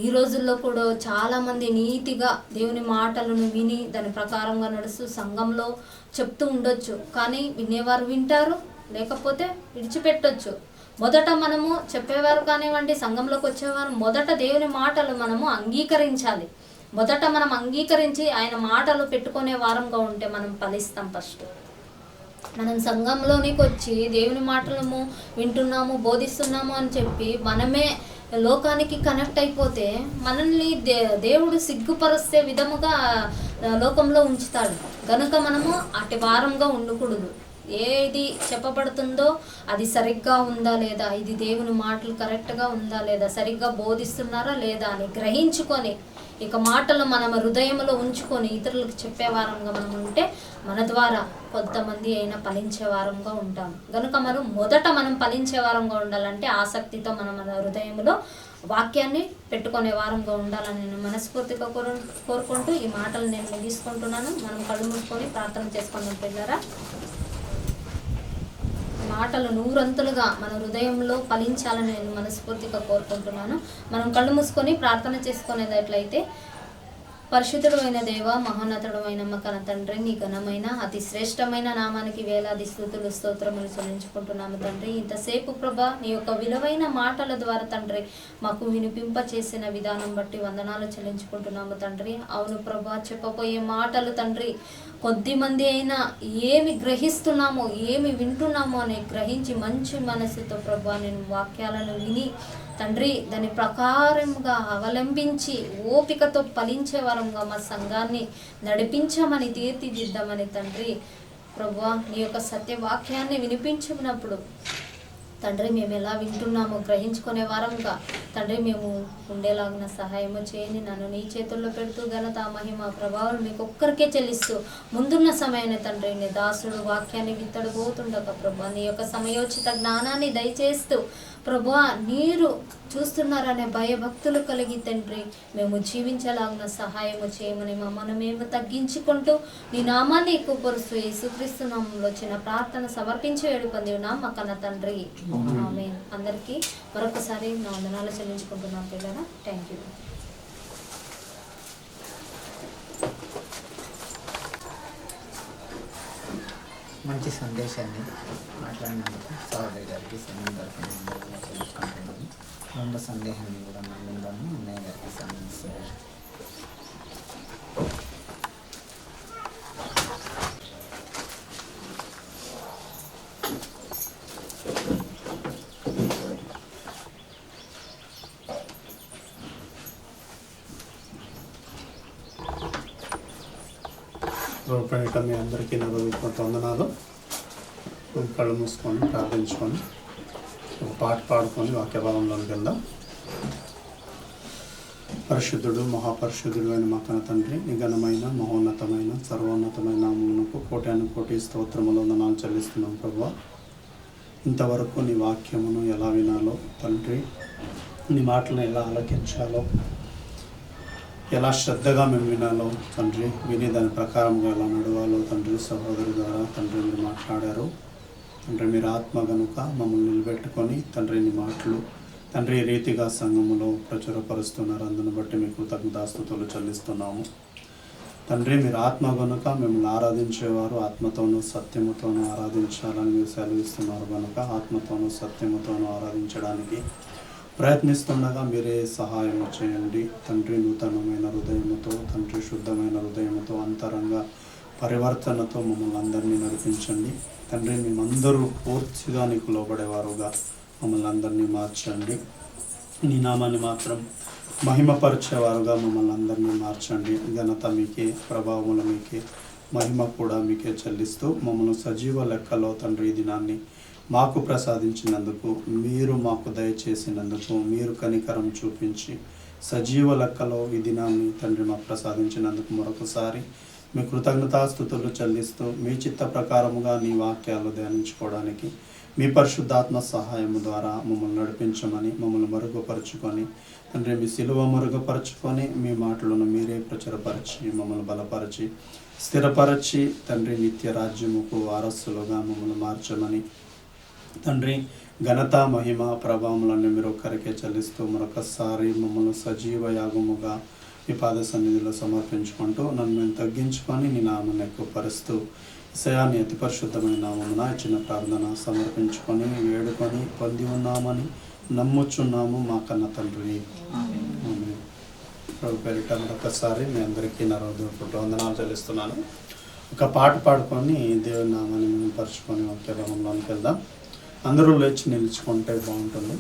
ఈ రోజుల్లో కూడా చాలామంది నీతిగా దేవుని మాటలను విని దాని ప్రకారంగా నడుస్తూ సంఘంలో చెప్తూ ఉండొచ్చు, కానీ వినేవారు వింటారు, లేకపోతే విడిచిపెట్టొచ్చు. మొదట మనము చెప్పేవారు కానివ్వండి, సంఘంలోకి వచ్చేవారు మొదట దేవుని మాటలు మనము అంగీకరించాలి. మొదట మనం అంగీకరించి ఆయన మాటలు పెట్టుకునే వారంగా ఉంటే మనం ఫలిస్తాం. ఫస్ట్ మనం సంఘంలోనికి వచ్చి దేవుని మాటలను వింటున్నాము, బోధిస్తున్నాము అని చెప్పి మనమే లోకానికి కనెక్ట్ అయిపోతే మనల్ని దేవుడు సిగ్గుపరిస్తే విధముగా లోకంలో ఉంచుతాడు. కనుక మనము అటు వారంగా ఉండకూడదు. ఏది చెప్పబడుతుందో అది సరిగ్గా ఉందా లేదా, ఇది దేవుని మాటలు కరెక్ట్గా ఉందా లేదా, సరిగ్గా బోధిస్తున్నారా లేదా అని గ్రహించుకొని ఇక మాటలు మనం హృదయంలో ఉంచుకొని ఇతరులకు చెప్పే వారంగా మనం ఉంటే మన ద్వారా కొంతమంది అయినా ఫలించే వారంగా ఉంటాం. కనుక మనం ఫలించే వారంగా ఉండాలంటే ఆసక్తితో మనం మన హృదయంలో వాక్యాన్ని పెట్టుకునే వారంగా ఉండాలని నేను మనస్ఫూర్తిగా కోరుకుంటూ ఈ మాటలు నేను ముగించుకుంటున్నాను. మనం కళ్ళు మూసుకొని ప్రార్థన చేసుకుందాం పిల్లరా. మాటలు నూరంతులుగా మన హృదయంలో ఫలించాలని నేను మనస్ఫూర్తిగా కోరుకుంటున్నాను. మనం కళ్ళు మూసుకొని ప్రార్థన చేసుకునేటట్లయితే, పరిశుద్ధుడు అయిన దేవ, మహోన్నతుడు అయిన మా కన్న తండ్రి, నీ ఘనమైన అతి శ్రేష్టమైన నామానికి వేలాది స్తుతులు స్తోత్రములు చెల్లించుకుంటున్నాము తండ్రి. ఇంతసేపు ప్రభా నీ యొక్క విలువైన మాటల ద్వారా తండ్రి మాకు వినిపింప చేసిన విధానం బట్టి వందనాలు చెల్లించుకుంటున్నాము తండ్రి. అవును ప్రభా, చెప్పబోయే మాటలు తండ్రి కొద్దిమంది అయినా ఏమి గ్రహిస్తున్నామో ఏమి వింటున్నామో అని గ్రహించి మంచి మనసుతో ప్రభా నేను వాక్యాలను విని తండ్రి దాని ప్రకారంగా అవలంబించి ఓపికతో ఫలించే వారంగా మా సంఘాన్ని నడిపించమని తీర్చిదిద్దామని తండ్రి ప్రభువా నీ యొక్క సత్యవాక్యాన్ని వినిపించినప్పుడు తండ్రి మేము ఎలా వింటున్నామో గ్రహించుకునే వారంగా తండ్రి మేము ఉండేలాగిన సహాయము చేయని నన్ను నీ చేతుల్లో పెడుతూ ఘనత మహిమ ప్రభావం మీకు ఒక్కరికే చెల్లిస్తూ ముందున్న సమయాన్ని తండ్రి నీ దాసుడు వాక్యాన్ని విత్తడు పోతుండగా ప్రభా నీ యొక్క సమయోచిత జ్ఞానాన్ని దయచేస్తూ ప్రభువా నీరు చూస్తున్నారనే భయభక్తులు కలిగి తండ్రి మేము జీవించలాగిన సహాయము చేయమని మమ్మల్ని మేము తగ్గించుకుంటూ నీ నామాన్ని ఎక్కువపరుస్తూ యేసుక్రీస్తు నామంలో చిన్న ప్రార్థన సమర్పించి వేడుకొంది మా కన్న తండ్రి ఆమేన్. అందరికీ మరొకసారి నా వందనాలు చెల్లించుకుంటున్నాం పిల్లరా. Thank you. మంచి సందేశాన్ని మాట్లాడినందుకు సోదరి గారికి సమయం దొరికింది. రెండో సందేహాన్ని కూడా మళ్ళీ అన్నయ్య గారికి సంబంధించారు. రూపాయట మీ అందరికీ నా వందనాలు. కళ్ళు మూసుకొని ప్రార్థించుకొని ఒక పాట పాడుకొని వాక్య భాగంలోకి వెళ్దాం. పరిశుద్ధుడు మహాపరిశుద్ధుడు అయిన మా కన్న తండ్రి, నిఘనమైన మహోన్నతమైన సర్వోన్నతమైన నామమునకు కోటాను కోటి స్తోత్రములు వందనాలు చెల్లిస్తున్నాం ప్రభువా. ఇంతవరకు నీ వాక్యమును ఎలా వినాలో తండ్రి, నీ మాటలను ఎలా ఆలకించాలో, ఎలా శ్రద్ధగా మేము వినాలో తండ్రి, విని దాని ప్రకారంగా ఎలా నడవాలో తండ్రి సహోదరు ద్వారా తండ్రి మీరు మాట్లాడారు. తండ్రి మీరు ఆత్మ గనుక మమ్మల్ని నిలబెట్టుకొని తండ్రి నీ మాటలు తండ్రి ఈ రీతిగా సంఘములో ప్రచురపరుస్తున్నారు. అందును బట్టి మీకు కృతజ్ఞతాస్తుతులు చెల్లిస్తున్నాము. తండ్రి మీరు ఆత్మ గనుక మిమ్మల్ని ఆరాధించేవారు ఆత్మతోనూ సత్యముతోనూ ఆరాధించాలని మీరు సెలవిస్తున్నారు కనుక ఆత్మతోనూ సత్యముతోనూ ఆరాధించడానికి ప్రయత్నిస్తుండగా మీరే సహాయం చేయండి తండ్రి. నూతనమైన హృదయముతో తండ్రి, శుద్ధమైన హృదయముతో, అంతరంగ పరివర్తనతో మమ్మల్ని అందరినీ నడిపించండి తండ్రి. మేమందరూ పూర్తిగా నీకు లోబడేవారుగా మమ్మల్ని అందరినీ మార్చండి. నీ నామాన్ని మాత్రం మహిమపరిచేవారుగా మమ్మల్ని అందరినీ మార్చండి. ఘనత మీకే, ప్రభావములు మీకే, మహిమ కూడా మీకే చెల్లిస్తూ మమ్మల్ని సజీవ లెక్కలో తండ్రి ఈ దినాన్ని మాకు ప్రసాదించినందుకు, మీరు మాకు దయచేసినందుకు, మీరు కనికరం చూపించి సజీవ లెక్కలో ఈ దినాన్ని తండ్రి మాకు ప్రసాదించినందుకు మరొకసారి మీ కృతజ్ఞతాస్తుతులు చెల్లిస్తూ మీ చిత్త ప్రకారముగా నీ వాక్యాలు ధ్యానించుకోవడానికి మీ పరిశుద్ధాత్మ సహాయము ద్వారా మమ్మల్ని నడిపించమని, మమ్మల్ని మరుగుపరుచుకొని తండ్రి మీ సిలువ మరుగుపరుచుకొని మీ మాటలను మీరే ప్రచురపరిచి మమ్మల్ని బలపరిచి స్థిరపరచి తండ్రి నిత్య రాజ్యముకు వారసులుగా మమ్మల్ని మార్చమని తండ్రి ఘనత మహిమ ప్రభావములన్నీ మీరు ఒక్కరికే చెల్లిస్తూ మరొకసారి మమ్మల్ని సజీవ యాగముగా మీ పాద సన్నిధిలో సమర్పించుకుంటూ నన్ను మేము తగ్గించుకొని నీ నామాన్ని ఎక్కువపరుస్తూ ఈసయాన్ని అతి పరిశుద్ధమైన నామమున ఇచ్చిన ప్రార్థన సమర్పించుకొని వేడుకొని పొంది ఉన్నామని నమ్ముచున్నాము మా కన్న తండ్రి. ప్రభు పేరిట మరొకసారి మీ అందరికీ నా వందనాలు చెల్లిస్తున్నాను. ఒక పాట పాడుకొని దేవుని నామాన్ని మేము పరుచుకొని ఒకే భాగంలోకి వెళ్దాం. అందరూ లేచి నిలుచుకుంటే బాగుంటుంది.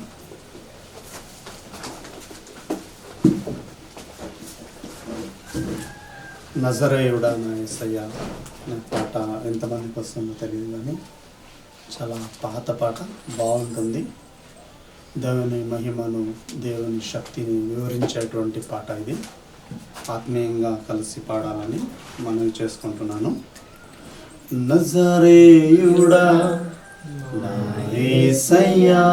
నజరేయుడా నా యేసయ్యా అనే పాట ఎంతమందికి వస్తుందో తెలియదు, కానీ చాలా పాత పాట, బాగుంటుంది. దేవుని మహిమను, దేవుని శక్తిని వివరించేటువంటి పాట ఇది. ఆత్మీయంగా కలిసి పాడాలని మనవి చేసుకుంటున్నాను. నజరేయుడా నా యేసయ్యా,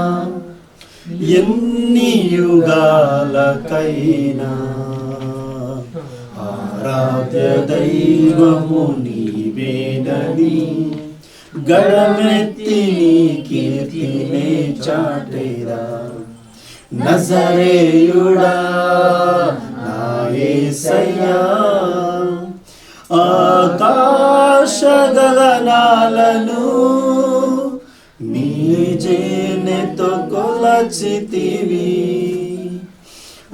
ఎన్ని యుగాలకైనా ఆరాధ్య దైవము నీవేనని గళమెత్తి నీ కీర్తినే చాటేరా. నజరేయుడా నా యేసయ్యా, ఆకాశ గగనాలను నీ జేనెతో కొలచితివి,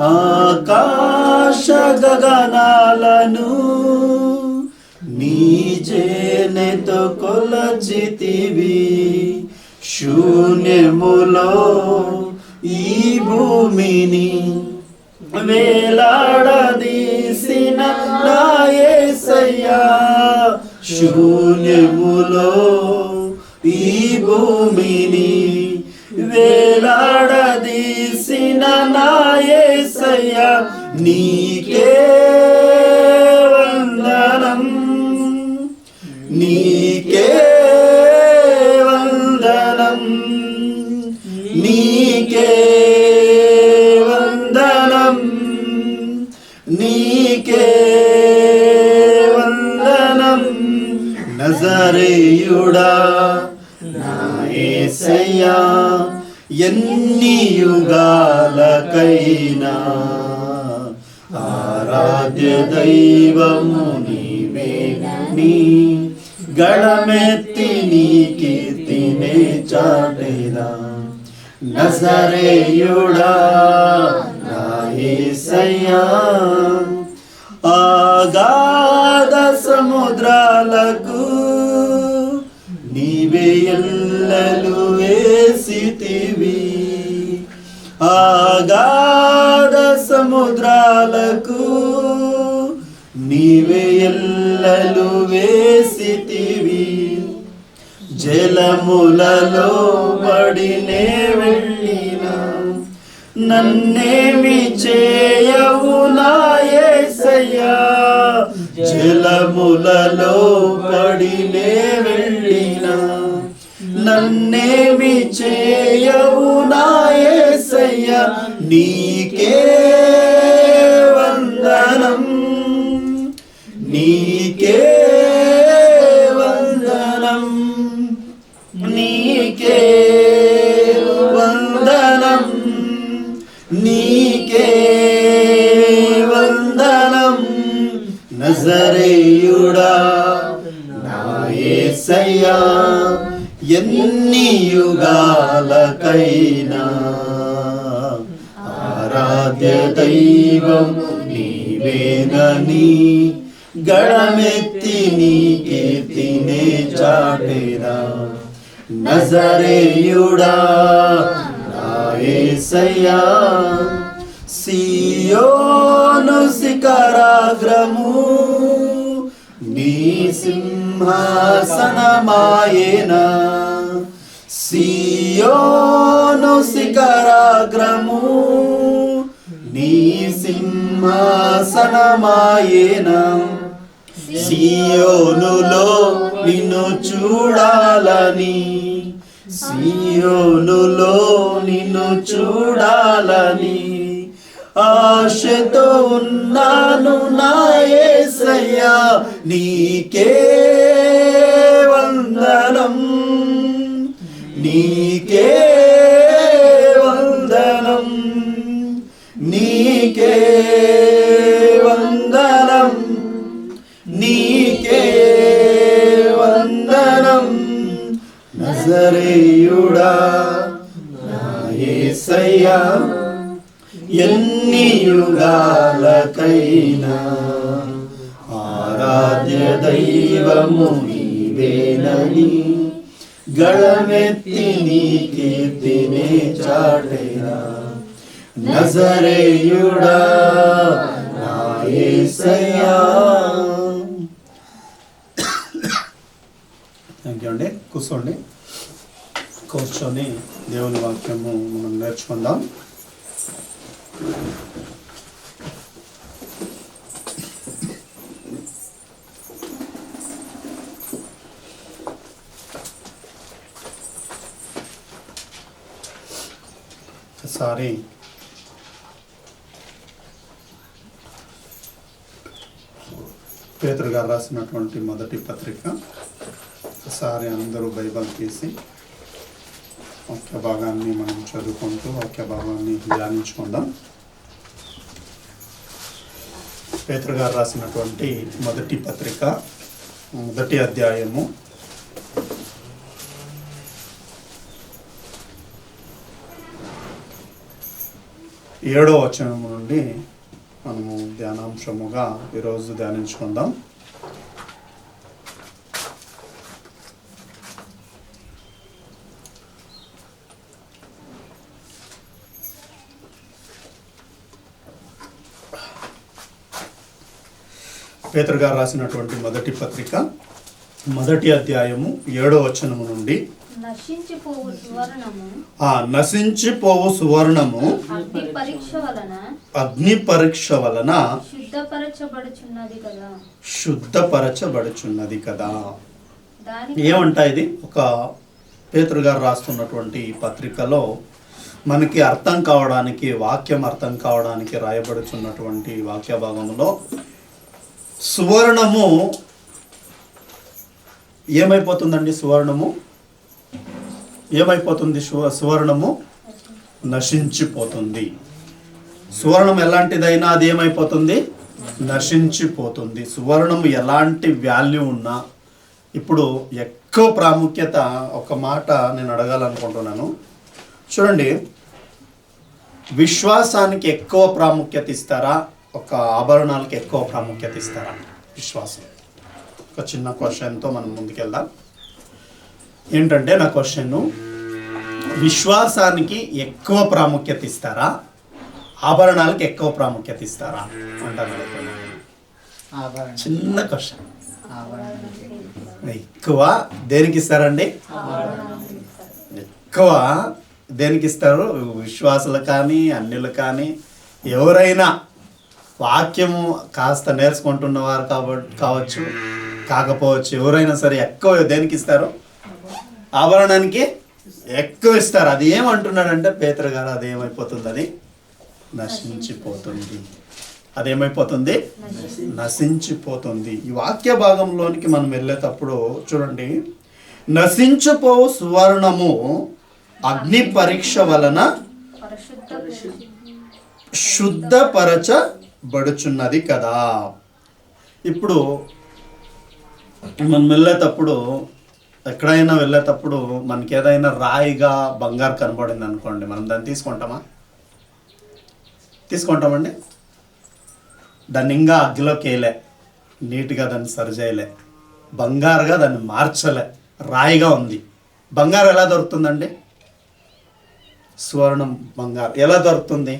ఆకాశ గగనాలను నీ జేనెతో కొలచితివి. శూన్యములో ఈ భూమిని వేలాడదీసిన నా యేసయ్యా, శూన్యములో ఈ భూమిని వేలాడదీసిన నా యేసయ్యా, నీకే వందనం, నీకే వందనం, నీకే వందనం, నీకే వందనం. నజరేయుడా నా యేసయ్యా, ఎన్ని యుగాలకైనా ఆరాధ్య దైవము నీవేనని గళమెత్తి నీ కీర్తినే చాటేరా. నజరేయుడా నా యేసయ్యా, ఆగాధ సముద్రాలకు నీవే ఎల్లలు వేసితివి, ఆగాధ సముద్రాలకు నీవే ఎల్ల వలలు వేసితివి, జలములలో పడినే వెళ్ళిన నన్నేమి చేయవు నా యేసయ్యా. జలములలో పడినే వెళ్ళిన నన్నేమి చేయవు నా యేసయ్యా. నీకే వందనం, నీకే వందనం, నీకే వందనం, నీకే వందనం. నజరేయుడా నా యేసయ్యా, ఎన్ని యుగాలకైనా ఆరాధ్య దైవం నీవేనని గళమెత్తి నీ కీర్తినే చాటేరా. నజరేయుడా నా యేసయ్యా, సియోను శిఖరాగ్రము నీ సింహాసనమాయేనా. సియోను శిఖరాగ్రము నీ సింహాసనమాయేనా. సియోనులో నిన్ను చూడాలని, సియోనులో నిన్ను చూడాలని ఆశతో ఉన్నాను నా యేసయ్యా. నీకే వందనం, నీకే వందనం, నీకే వందనం, నీకే వందనం. నజరేయుడా నా యేసయ్యా, ఎన్ని యుగాలకైనా ఆరాధ్య దైవము నీవేనని గళమెత్తి నీ కీర్తినే చాటేరా. నజరేయుడా నా యేసయ్యా. థ్యాంక్ యూ అండి. కూర్చోండి. కూర్చొని దేవుని వాక్యము మనం నేర్చుకుందాం. ఒకసారి పేతురు గారు రాసినటువంటి మొదటి పత్రిక ఒకసారి అందరూ బైబిల్ తీసి వాక్య భాగాన్ని మనం చదువుకుంటూ వాక్య భాగాన్ని ధ్యానించుకుందాం. పేతురు గారు రాసినటువంటి మొదటి పత్రిక మొదటి అధ్యాయము 7వ వచనం నుండి మనము ధ్యానాంశముగా ఈరోజు ధ్యానించుకుందాం. పేతురు గారు రాసినటువంటి మొదటి పత్రిక మొదటి అధ్యాయము 7వ వచనము నుండి నశించిపోవు సువర్ణము అగ్ని పరీక్ష వలన శుద్ధపరచబడుచున్నది కదా. ఏమంటా ఇది? ఒక పేతురు గారు రాస్తున్నటువంటి పత్రికలో మనకి అర్థం కావడానికి, వాక్యం అర్థం కావడానికి రాయబడుచున్నటువంటి వాక్య భాగంలో సువర్ణము ఏమైపోతుందండి? సువర్ణము ఏమైపోతుంది? సువర్ణము నశించిపోతుంది. సువర్ణం ఎలాంటిదైనా అది ఏమైపోతుంది? నశించిపోతుంది. సువర్ణము ఎలాంటి వాల్యూ ఉన్నా, ఇప్పుడు ఎక్కువ ప్రాముఖ్యత ఒక మాట నేను అడగాలనుకుంటున్నాను. చూడండి, విశ్వాసానికి ఎక్కువ ప్రాముఖ్యత ఇస్తారా, ఒక ఆభరణాలకి ఎక్కువ ప్రాముఖ్యత ఇస్తారా? విశ్వాసం. ఒక చిన్న క్వశ్చన్తో మనం ముందుకెళ్దాం. ఏంటంటే నా క్వశ్చన్, విశ్వాసానికి ఎక్కువ ప్రాముఖ్యత ఇస్తారా, ఆభరణాలకి ఎక్కువ ప్రాముఖ్యత ఇస్తారా అంటాను. చిన్న క్వశ్చన్. ఎక్కువ దేనికి ఇస్తారండి? ఎక్కువ దేనికి ఇస్తారు? విశ్వాసులు కానీ అన్యులు కానీ ఎవరైనా వాక్యము కాస్త నేర్చుకుంటున్న వారు కావచ్చు కాకపోవచ్చు, ఎవరైనా సరే ఎక్కువ దేనికి ఇస్తారు? ఆభరణానికి ఎక్కువ ఇస్తారు. అది ఏమంటున్నాడంటే పేతురు గారు, అదేమైపోతుంది? అది నశించిపోతుంది. అదేమైపోతుంది? నశించిపోతుంది. ఈ వాక్య భాగంలోనికి మనం వెళ్ళేటప్పుడు చూడండి, నశించిపోవు సువర్ణము అగ్ని పరీక్ష వలన శుద్ధపరచబడుచున్నది కదా. ఇప్పుడు మనం వెళ్ళేటప్పుడు, ఎక్కడైనా వెళ్ళేటప్పుడు మనకి ఏదైనా రాయిగా బంగారు కనబడింది అనుకోండి, మనం దాన్ని తీసుకుంటామండి? దాన్ని ఇంకా అగ్గిలోకి వేయలే, నీట్గా దాన్ని సరిచేయలే, బంగారుగా దాన్ని మార్చలే, రాయిగా ఉంది. బంగారు ఎలా దొరుకుతుందండి? సువర్ణం బంగారు ఎలా దొరుకుతుంది?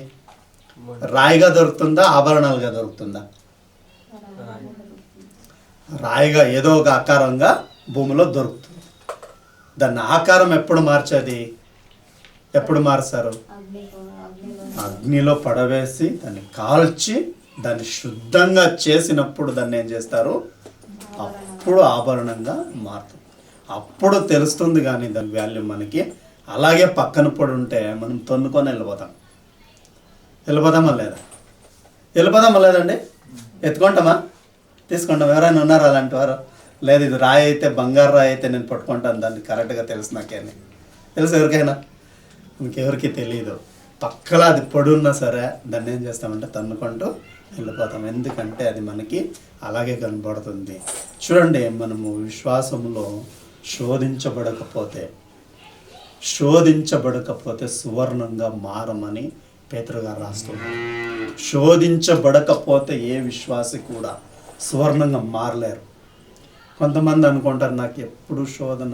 రాయిగా దొరుకుతుందా? ఆభరణాలుగా దొరుకుతుందా? రాయిగా ఏదో ఒక ఆకారంగా భూమిలో దొరుకుతుంది. దాన్ని ఆకారం ఎప్పుడు మార్చేది? ఎప్పుడు మార్చారు? అగ్నిలో పడవేసి దాన్ని కాల్చి దాన్ని శుద్ధంగా చేసినప్పుడు దాన్ని ఏం చేస్తారు? అప్పుడు ఆభరణంగా మారుతుంది. అప్పుడు తెలుస్తుంది. కానీ దాని వాల్యూ మనకి అలాగే పక్కన పడి ఉంటే మనం తన్నుకొని వెళ్ళిపోతామా లేదండి? ఎత్తుకుంటామా? తీసుకుంటాం? ఎవరైనా ఉన్నారా అలాంటి వారు? లేదు, ఇది రాయి అయితే, బంగారు రాయి అయితే నేను పట్టుకుంటాను, దాన్ని కరెక్ట్గా తెలుసు నాకేని. తెలుసు ఎవరికైనా? ఇంకెవరికి తెలియదు. పక్కలా అది పొడున్నా సరే దాన్ని ఏం చేస్తామంటే తన్నుకుంటూ వెళ్ళిపోతాం. ఎందుకంటే అది మనకి అలాగే కనబడుతుంది. చూడండి, మనము విశ్వాసంలో శోధించబడకపోతే సువర్ణంగా మారమని పేతురు గారు రాస్తున్నారు. శోధించబడకపోతే ఏ విశ్వాసి కూడా సువర్ణంగా మారలేరు. కొంతమంది అనుకుంటారు, నాకు ఎప్పుడు శోధన,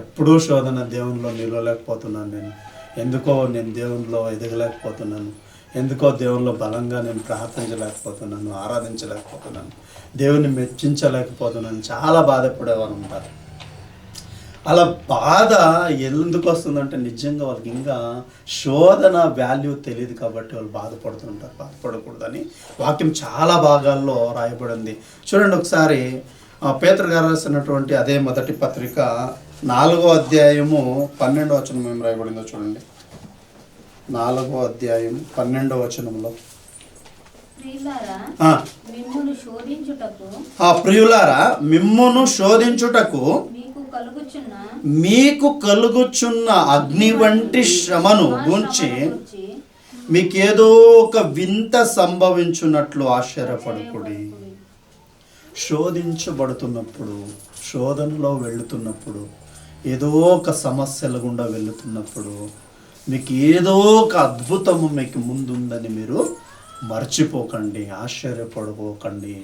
ఎప్పుడూ శోధన, దేవునిలో నిలవలేకపోతున్నాను నేను, ఎందుకో నేను దేవునిలో ఎదగలేకపోతున్నాను, ఎందుకో దేవునిలో బలంగా నేను ప్రార్థించలేకపోతున్నాను, ఆరాధించలేకపోతున్నాను, దేవుని మెచ్చించలేకపోతున్నాను, చాలా బాధపడేవారు ఉంటారు. అలా బాధ ఎందుకు వస్తుందంటే నిజంగా వాళ్ళకి ఇంకా శోధన వాల్యూ తెలియదు కాబట్టి వాళ్ళు బాధపడుతుంటారు. బాధపడకూడదని వాక్యం చాలా భాగాల్లో రాయబడింది. చూడండి ఒకసారి పేతురు గారు రాసినటువంటి అదే మొదటి పత్రిక 4వ అధ్యాయము 12వ వచనం ఏం రాయబడిందో చూడండి. 4వ అధ్యాయం 12వ వచనంలో, ప్రియులారా మిమ్మును శోధించుటకు మీకు కలుగుచున్న అగ్ని వంటి శ్రమను గురించి మీకేదో ఒక వింత సంభవించున్నట్లు ఆశ్చర్యపడకుడి. శోధించబడుతున్నప్పుడు, శోధనలో వెళుతున్నప్పుడు, ఏదో ఒక సమస్యల గుండా వెళుతున్నప్పుడు మీకు ఏదో ఒక అద్భుతము మీకు ముందుందని మీరు మర్చిపోకండి, ఆశ్చర్యపడుకోకండి.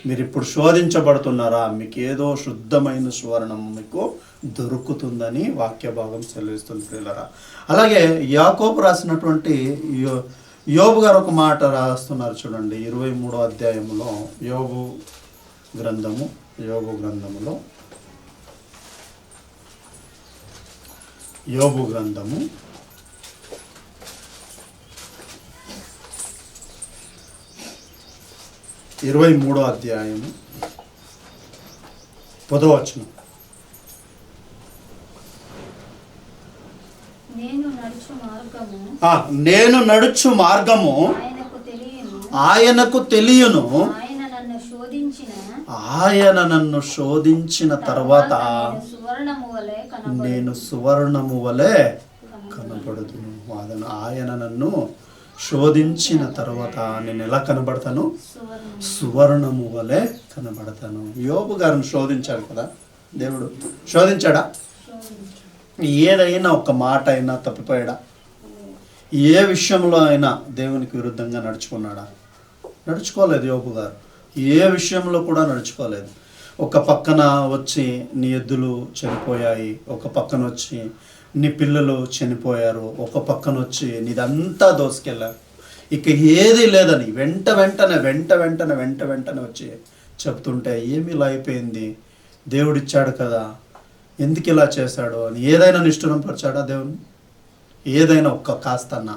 మీరు ఇప్పుడు శోధించబడుతున్నారా, మీకు ఏదో శుద్ధమైన సువర్ణం మీకు దొరుకుతుందని వాక్య భాగం సెలవిస్తుంది ప్రియులారా. అలాగే యాకోబు రాసినటువంటి యోబు గారు ఒక మాట రాస్తున్నారు చూడండి. 23వ అధ్యాయంలో యోబు గ్రంథములో 23వ అధ్యాయము 10వ వచనం. నేను నడుచు మార్గము ఆయనకు తెలియను, ఆయన నన్ను శోధించిన తర్వాత నేను సువర్ణము వలె కనబడుతును. ఆయన నన్ను శోధించిన తర్వాత నేను ఎలా కనబడతాను? సువర్ణము వలె కనబడతాను. యోబు గారిని శోధించాడు కదా దేవుడు. శోధించాడా? ఏదైనా ఒక మాట అయినా తప్పిపోయాడా? ఏ విషయంలో అయినా దేవునికి విరుద్ధంగా నడుచుకున్నాడా? నడుచుకోలేదు యోబు గారు. ఏ విషయంలో కూడా నడుచుకోలేదు. ఒక పక్కన వచ్చి నీ ఎద్దులు చనిపోయాయి, ఒక పక్కన వచ్చి నీ పిల్లలు చనిపోయారు, ఒక పక్కన వచ్చి నీదంతా దోసుకెళ్ళారు, ఇక ఏది లేదని వెంట వెంటనే వచ్చి చెప్తుంటే ఏమి ఇలా అయిపోయింది, దేవుడిచ్చాడు కదా, ఎందుకు ఇలా చేశాడు అని ఏదైనా నిష్ఠురంపరిచాడా దేవుని? ఏదైనా ఒక్క కాస్తన్నా?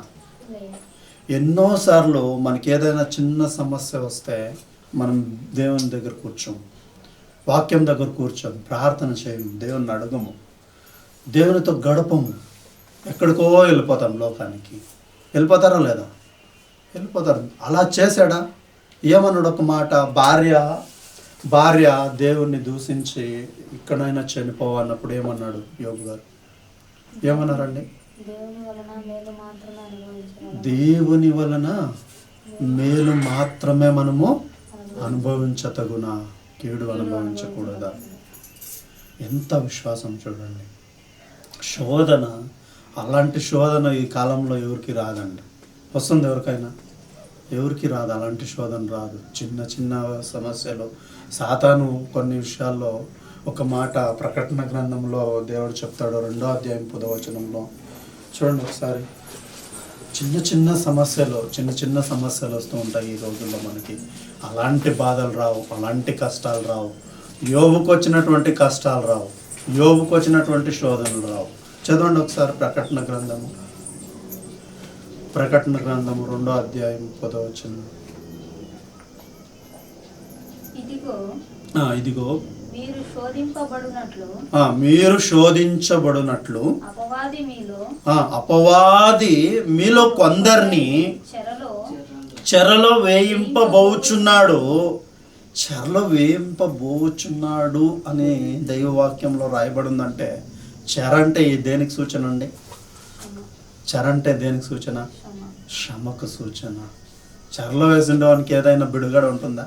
ఎన్నోసార్లు మనకి ఏదైనా చిన్న సమస్య వస్తే మనం దేవుని దగ్గర కూర్చోం, వాక్యం దగ్గర కూర్చోం, ప్రార్థన చేయము, దేవుని అడగము, దేవునితో గడపము, ఎక్కడికో వెళ్ళిపోతాం, లోకానికి వెళ్ళిపోతారా లేదా? వెళ్ళిపోతారు. అలా చేశాడా? ఏమన్నాడు ఒక మాట, భార్య దేవుణ్ణి దూషించి ఇక్కడైనా చనిపోవన్నప్పుడు ఏమన్నాడు యోబు గారు? ఏమన్నారండి? దేవుని వలన మేలు మాత్రమే మనము అనుభవించతగునా, కీడు అనుభవించకూడదా? ఎంత విశ్వాసం చూడండి. శోధన, అలాంటి శోధన ఈ కాలంలో ఎవరికి రాదండి. వస్తుంది ఎవరికైనా? ఎవరికి రాదు, అలాంటి శోధన రాదు. చిన్న చిన్న సమస్యలు సాతాను కొన్ని విషయాల్లో ఒక మాట ప్రకటన గ్రంథంలో దేవుడు చెప్తాడు, 2వ అధ్యాయం 10వ వచనంలో చూడండి ఒకసారి. చిన్న చిన్న సమస్యలు వస్తూ ఉంటాయి ఈ రోజుల్లో మనకి. అలాంటి బాధలు రావు, అలాంటి కష్టాలు రావు, యోబుకు వచ్చినటువంటి కష్టాలు రావు, యోబుకు వచ్చినటువంటి శోధనలు రావు. చదవండి ఒకసారి ప్రకటన గ్రంథము 2వ అధ్యాయం 10వ వచనం. ఇదిగో మీరు శోధింపబడునట్లు అపవాది మీలో కొందరిని చెరలో వేయింపబోచున్నాడు. చెరలో వేయింపబోచున్నాడు అనే దైవవాక్యంలో రాయబడి ఉందంటే, చెర అంటే దేనికి సూచన అండి? చెర అంటే దేనికి సూచన? శ్రమకు సూచన. చెరలో వేసిండేవానికి ఏదైనా బిడుగడ ఉంటుందా?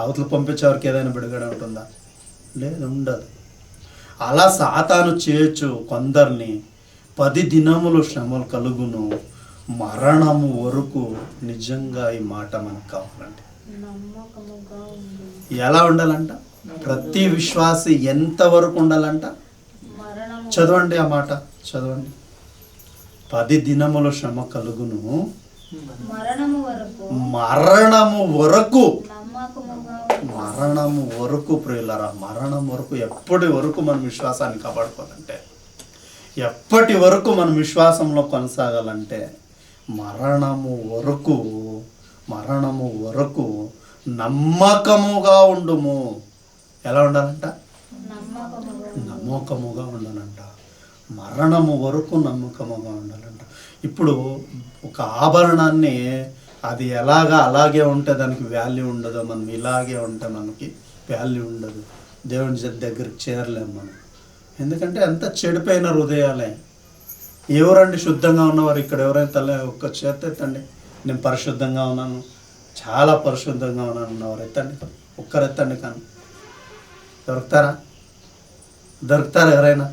అవతలు పంపించేవారికి ఏదైనా బిడుగడ ఉంటుందా? లేదు, ఉండదు. అలా సాతాను చేయొచ్చు కొందరిని. 10 దినములు శ్రమలు కలుగును, మరణము వరకు. నిజంగా ఈ మాట మనకు కావాలండి. ఎలా ఉండాలంట? ప్రతి విశ్వాసి ఎంతవరకు ఉండాలంట? చదవండి ఆ మాట, చదవండి. 10 దినములు శ్రమ కలుగును, మరణము వరకు ప్రియులరా, మరణం వరకు. ఎప్పటి వరకు మన విశ్వాసాన్ని కాపాడుకోవాలంటే, ఎప్పటి వరకు మన విశ్వాసంలో కొనసాగాలంటే, మరణము వరకు నమ్మకముగా ఉండుము. ఎలా ఉండాలంట? నమ్మకముగా ఉండాలంట. మరణము వరకు నమ్మకముగా ఉండాలంట. ఇప్పుడు ఒక ఆభరణాన్ని అది అలాగే ఉంటే దానికి వాల్యూ ఉండదు. మనం ఇలాగే ఉంటే మనకి వాల్యూ ఉండదు. దేవుని దగ్గరికి చేరలేము మనం. ఎందుకంటే అంత చెడిపోయిన హృదయాలే. ఎవరండి శుద్ధంగా ఉన్నవారు? ఇక్కడ ఎవరైనా ఒక్క చేతి ఎత్తండి, నేను పరిశుద్ధంగా ఉన్నాను, చాలా పరిశుద్ధంగా ఉన్నాను ఉన్నవారు ఎత్తండి, ఒక్కరు ఎత్తండి. కానీ దొరుకుతారా ఎవరైనా?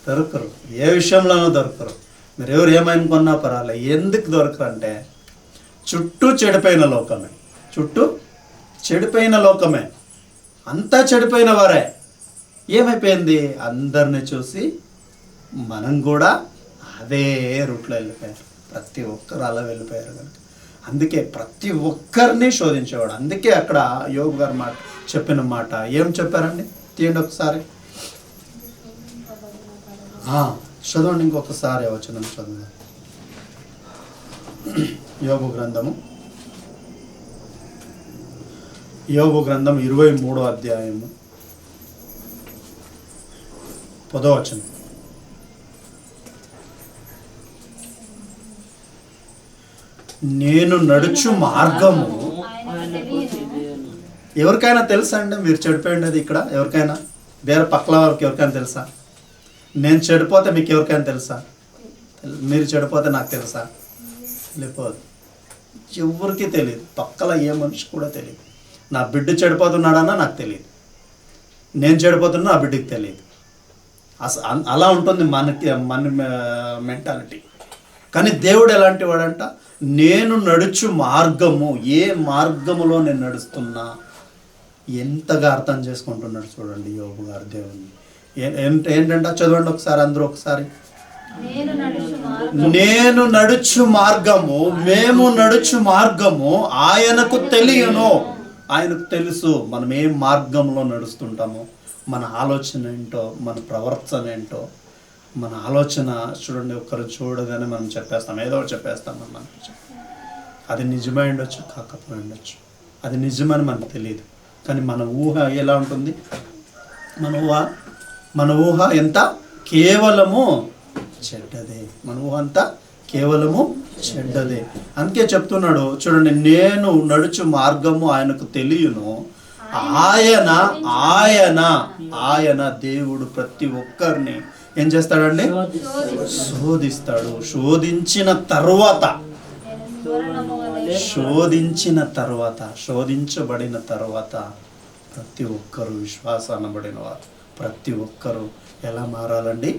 దొరకరు. ఏ విషయంలోనూ దొరకరు. మీరు ఎవరు ఏమనుకున్నా పర్వాలే. ఎందుకు దొరకరు అంటే, చుట్టూ చెడిపోయిన లోకమే, అంతా చెడిపోయిన వారే. ఏమైపోయింది? అందరిని చూసి మనం కూడా అదే రూట్లో వెళ్ళిపోయారు. ప్రతి ఒక్కరు అలా వెళ్ళిపోయారు కనుక అందుకే ప్రతి ఒక్కరిని శోధించేవాడు. అందుకే అక్కడ యోబు గారు చెప్పిన మాట ఏం చెప్పారండి? తీయండి ఒకసారి, చదవండి ఇంకొకసారి వచనం చదువు. యోబు గ్రంథం 23వ అధ్యాయము 10వ వచనం. నేను నడుచు మార్గము. ఎవరికైనా తెలుసా అండి మీరు చెడిపోయింది? ఇక్కడ ఎవరికైనా, వేరే పక్కల వారికి ఎవరికైనా తెలుసా? నేను చెడిపోతే మీకు ఎవరికైనా తెలుసా? మీరు చెడిపోతే నాకు తెలుసా? లేకపోతే ఎవరికి తెలియదు. పక్కల ఏ మనిషి కూడా తెలియదు. నా బిడ్డ చెడిపోతున్నాడన్నా నాకు తెలియదు, నేను చెడిపోతున్నా నా బిడ్డకి తెలియదు. అలా ఉంటుంది మన మెంటాలిటీ. కానీ దేవుడు ఎలాంటి వాడంట? నేను నడుచు మార్గము. ఏ మార్గములో నేను నడుస్తున్నా ఎంతగా అర్థం చేసుకుంటున్నాడు చూడండి యోబు గారు దేవుని. ఏంటంట? చదవండి ఒకసారి అందరూ ఒకసారి. నేను నడుచు మార్గము, మేము నడుచు మార్గము ఆయనకు తెలియను. ఆయనకు తెలుసు మనం ఏ మార్గంలో నడుస్తుంటామో, మన ఆలోచన ఏంటో, మన ప్రవర్తన ఏంటో. మన ఆలోచన చూడండి, ఒక్కరు చూడగానే మనం చెప్పేస్తాం, ఏదో ఒకటి చెప్పేస్తాం. మనకి అది నిజమై ఉండొచ్చు, కాకపోయి ఉండొచ్చు. అది నిజమని మనకు తెలియదు, కానీ మన ఊహ ఎలా ఉంటుంది? మన ఊహ ఎంత కేవలము చెడ్డదే. మన ఊహ అంతా కేవలము చెడ్డదే. అందుకే చెప్తున్నాడు చూడండి, నేను నడుచు మార్గము ఆయనకు తెలియను. ఆయన దేవుడు ప్రతి ఒక్కరిని ఏం చేస్తాడండి? శోధిస్తాడు. శోధించబడిన తర్వాత ప్రతి ఒక్కరు విశ్వాస అనబడిన వారు ప్రతి ఒక్కరు ఎలా మారాలండి?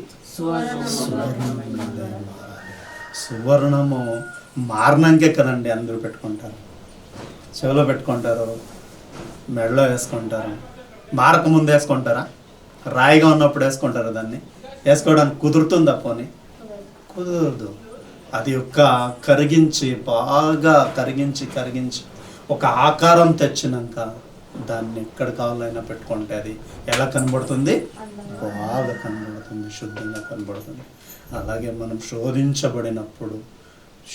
సువర్ణము మారణంకే కదండి అందరూ పెట్టుకుంటారు. చెవిలో పెట్టుకుంటారు, మెడలో వేసుకుంటారు. మారక ముందు వేసుకుంటారా? రాయిగా ఉన్నప్పుడు వేసుకుంటారు. దాన్ని వేసుకోవడానికి కుదురుతుందా? పోనీ కుదరదు. అది బాగా కరిగించి ఒక ఆకారం తెచ్చినాక దాన్ని ఎక్కడ కావాలైనా పెట్టుకుంటే అది ఎలా కనబడుతుంది? బాగా కనబడుతుంది, శుద్ధంగా కనబడుతుంది. అలాగే మనం శోధించబడినప్పుడు,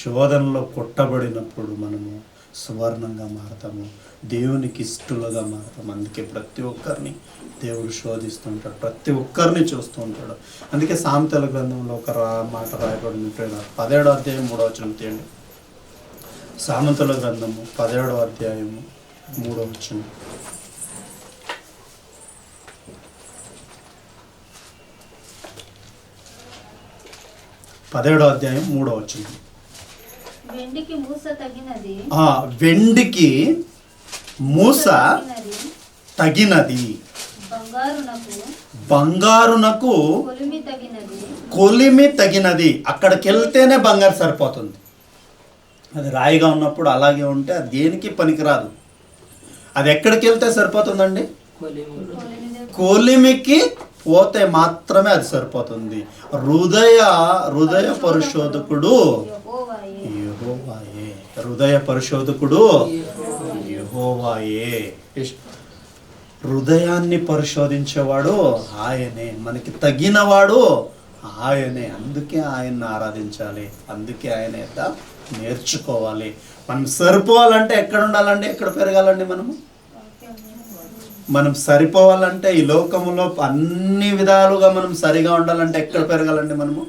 శోధనలో కొట్టబడినప్పుడు మనము సువర్ణంగా మారతాము, దేవునికి ఇష్టలుగా మారతాము. అందుకే ప్రతి ఒక్కరిని దేవుడు శోధిస్తుంటాడు, ప్రతి ఒక్కరిని చూస్తూ ఉంటాడు. అందుకే సామెతల గ్రంథంలో ఒక మాట రాయబడింది. 17వ అధ్యాయం 3వ వచనం తీయండి. సామెతల గ్రంథము 17వ అధ్యాయము 3వ వచనం. వెండికి మూస తగినది, బంగారునకు కొలిమి తగినది. అక్కడికి వెళ్తేనే బంగారు సరిపోతుంది. అది రాయిగా ఉన్నప్పుడు అలాగే ఉంటే అది దేనికి పనికిరాదు. అది ఎక్కడికి వెళ్తే సరిపోతుందండి? కొలిమికి పోతే మాత్రమే అది సరిపోతుంది. హృదయ పరిశోధకుడు యెహోవాయే. హృదయాన్ని పరిశోధించేవాడు ఆయనే, మనకి తగినవాడు ఆయనే. అందుకే ఆయన్ని ఆరాధించాలి, అందుకే ఆయన యొక్క నేర్చుకోవాలి. మనం సరిపోవాలంటే ఎక్కడ ఉండాలండి? ఎక్కడ పెరగాలండి? మనం సరిపోవాలంటే ఈ లోకములో అన్ని విధాలుగా మనం సరిగా ఉండాలంటే ఎక్కడ పెరగాలండి? మనము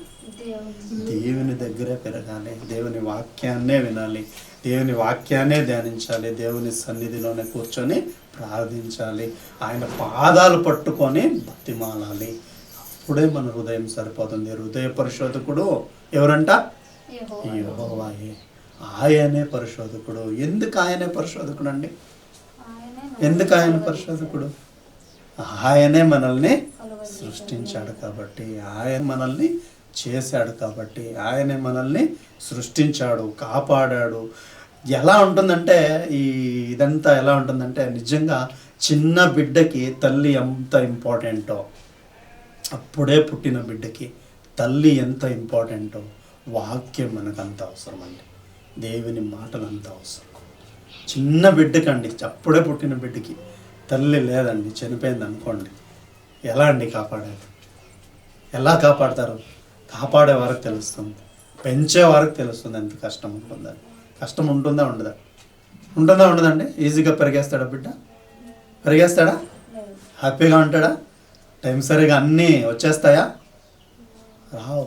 దేవుని దగ్గరే పెరగాలి, దేవుని వాక్యాన్నే వినాలి, దేవుని వాక్యాన్నే ధ్యానించాలి, దేవుని సన్నిధిలోనే కూర్చొని ప్రార్థించాలి, ఆయన పాదాలు పట్టుకొని బతిమాలాలి. అప్పుడే మన హృదయం సరిపోతుంది. హృదయ పరిశోధకుడు ఎవరంట? యెహోవాయే. ఆయనే పరిశోధకుడు. ఎందుకు ఆయనే పరిశోధకుడు అండి? ఎందుకు ఆయన పరిశోధకుడు? ఆయనే మనల్ని సృష్టించాడు కాబట్టి, ఆయన మనల్ని చేశాడు కాబట్టి, ఆయనే మనల్ని సృష్టించాడు, కాపాడాడు. ఎలా ఉంటుందంటే ఇదంతా ఎలా ఉంటుందంటే, నిజంగా చిన్న బిడ్డకి తల్లి ఎంత ఇంపార్టెంటో, అప్పుడే పుట్టిన బిడ్డకి తల్లి ఎంత ఇంపార్టెంటో వాక్యం మనకు అంత అవసరం అండి. దేవుని మాటలు అంత అవసరం. చిన్న బిడ్డకండి, అప్పుడే పుట్టిన బిడ్డకి తల్లి లేదండి, చనిపోయింది అనుకోండి, ఎలా అండి కాపాడారు? ఎలా కాపాడతారు? కాపాడే వారికి తెలుస్తుంది, పెంచే వారికి తెలుస్తుంది ఎంత కష్టం ఉంటుందని. కష్టం ఉంటుందా ఉండదా? ఉండదండి? ఈజీగా పెరిగేస్తాడా బిడ్డ? పెరిగేస్తాడా? హ్యాపీగా ఉంటాడా? టైం సరిగా అన్నీ వచ్చేస్తాయా? రావు.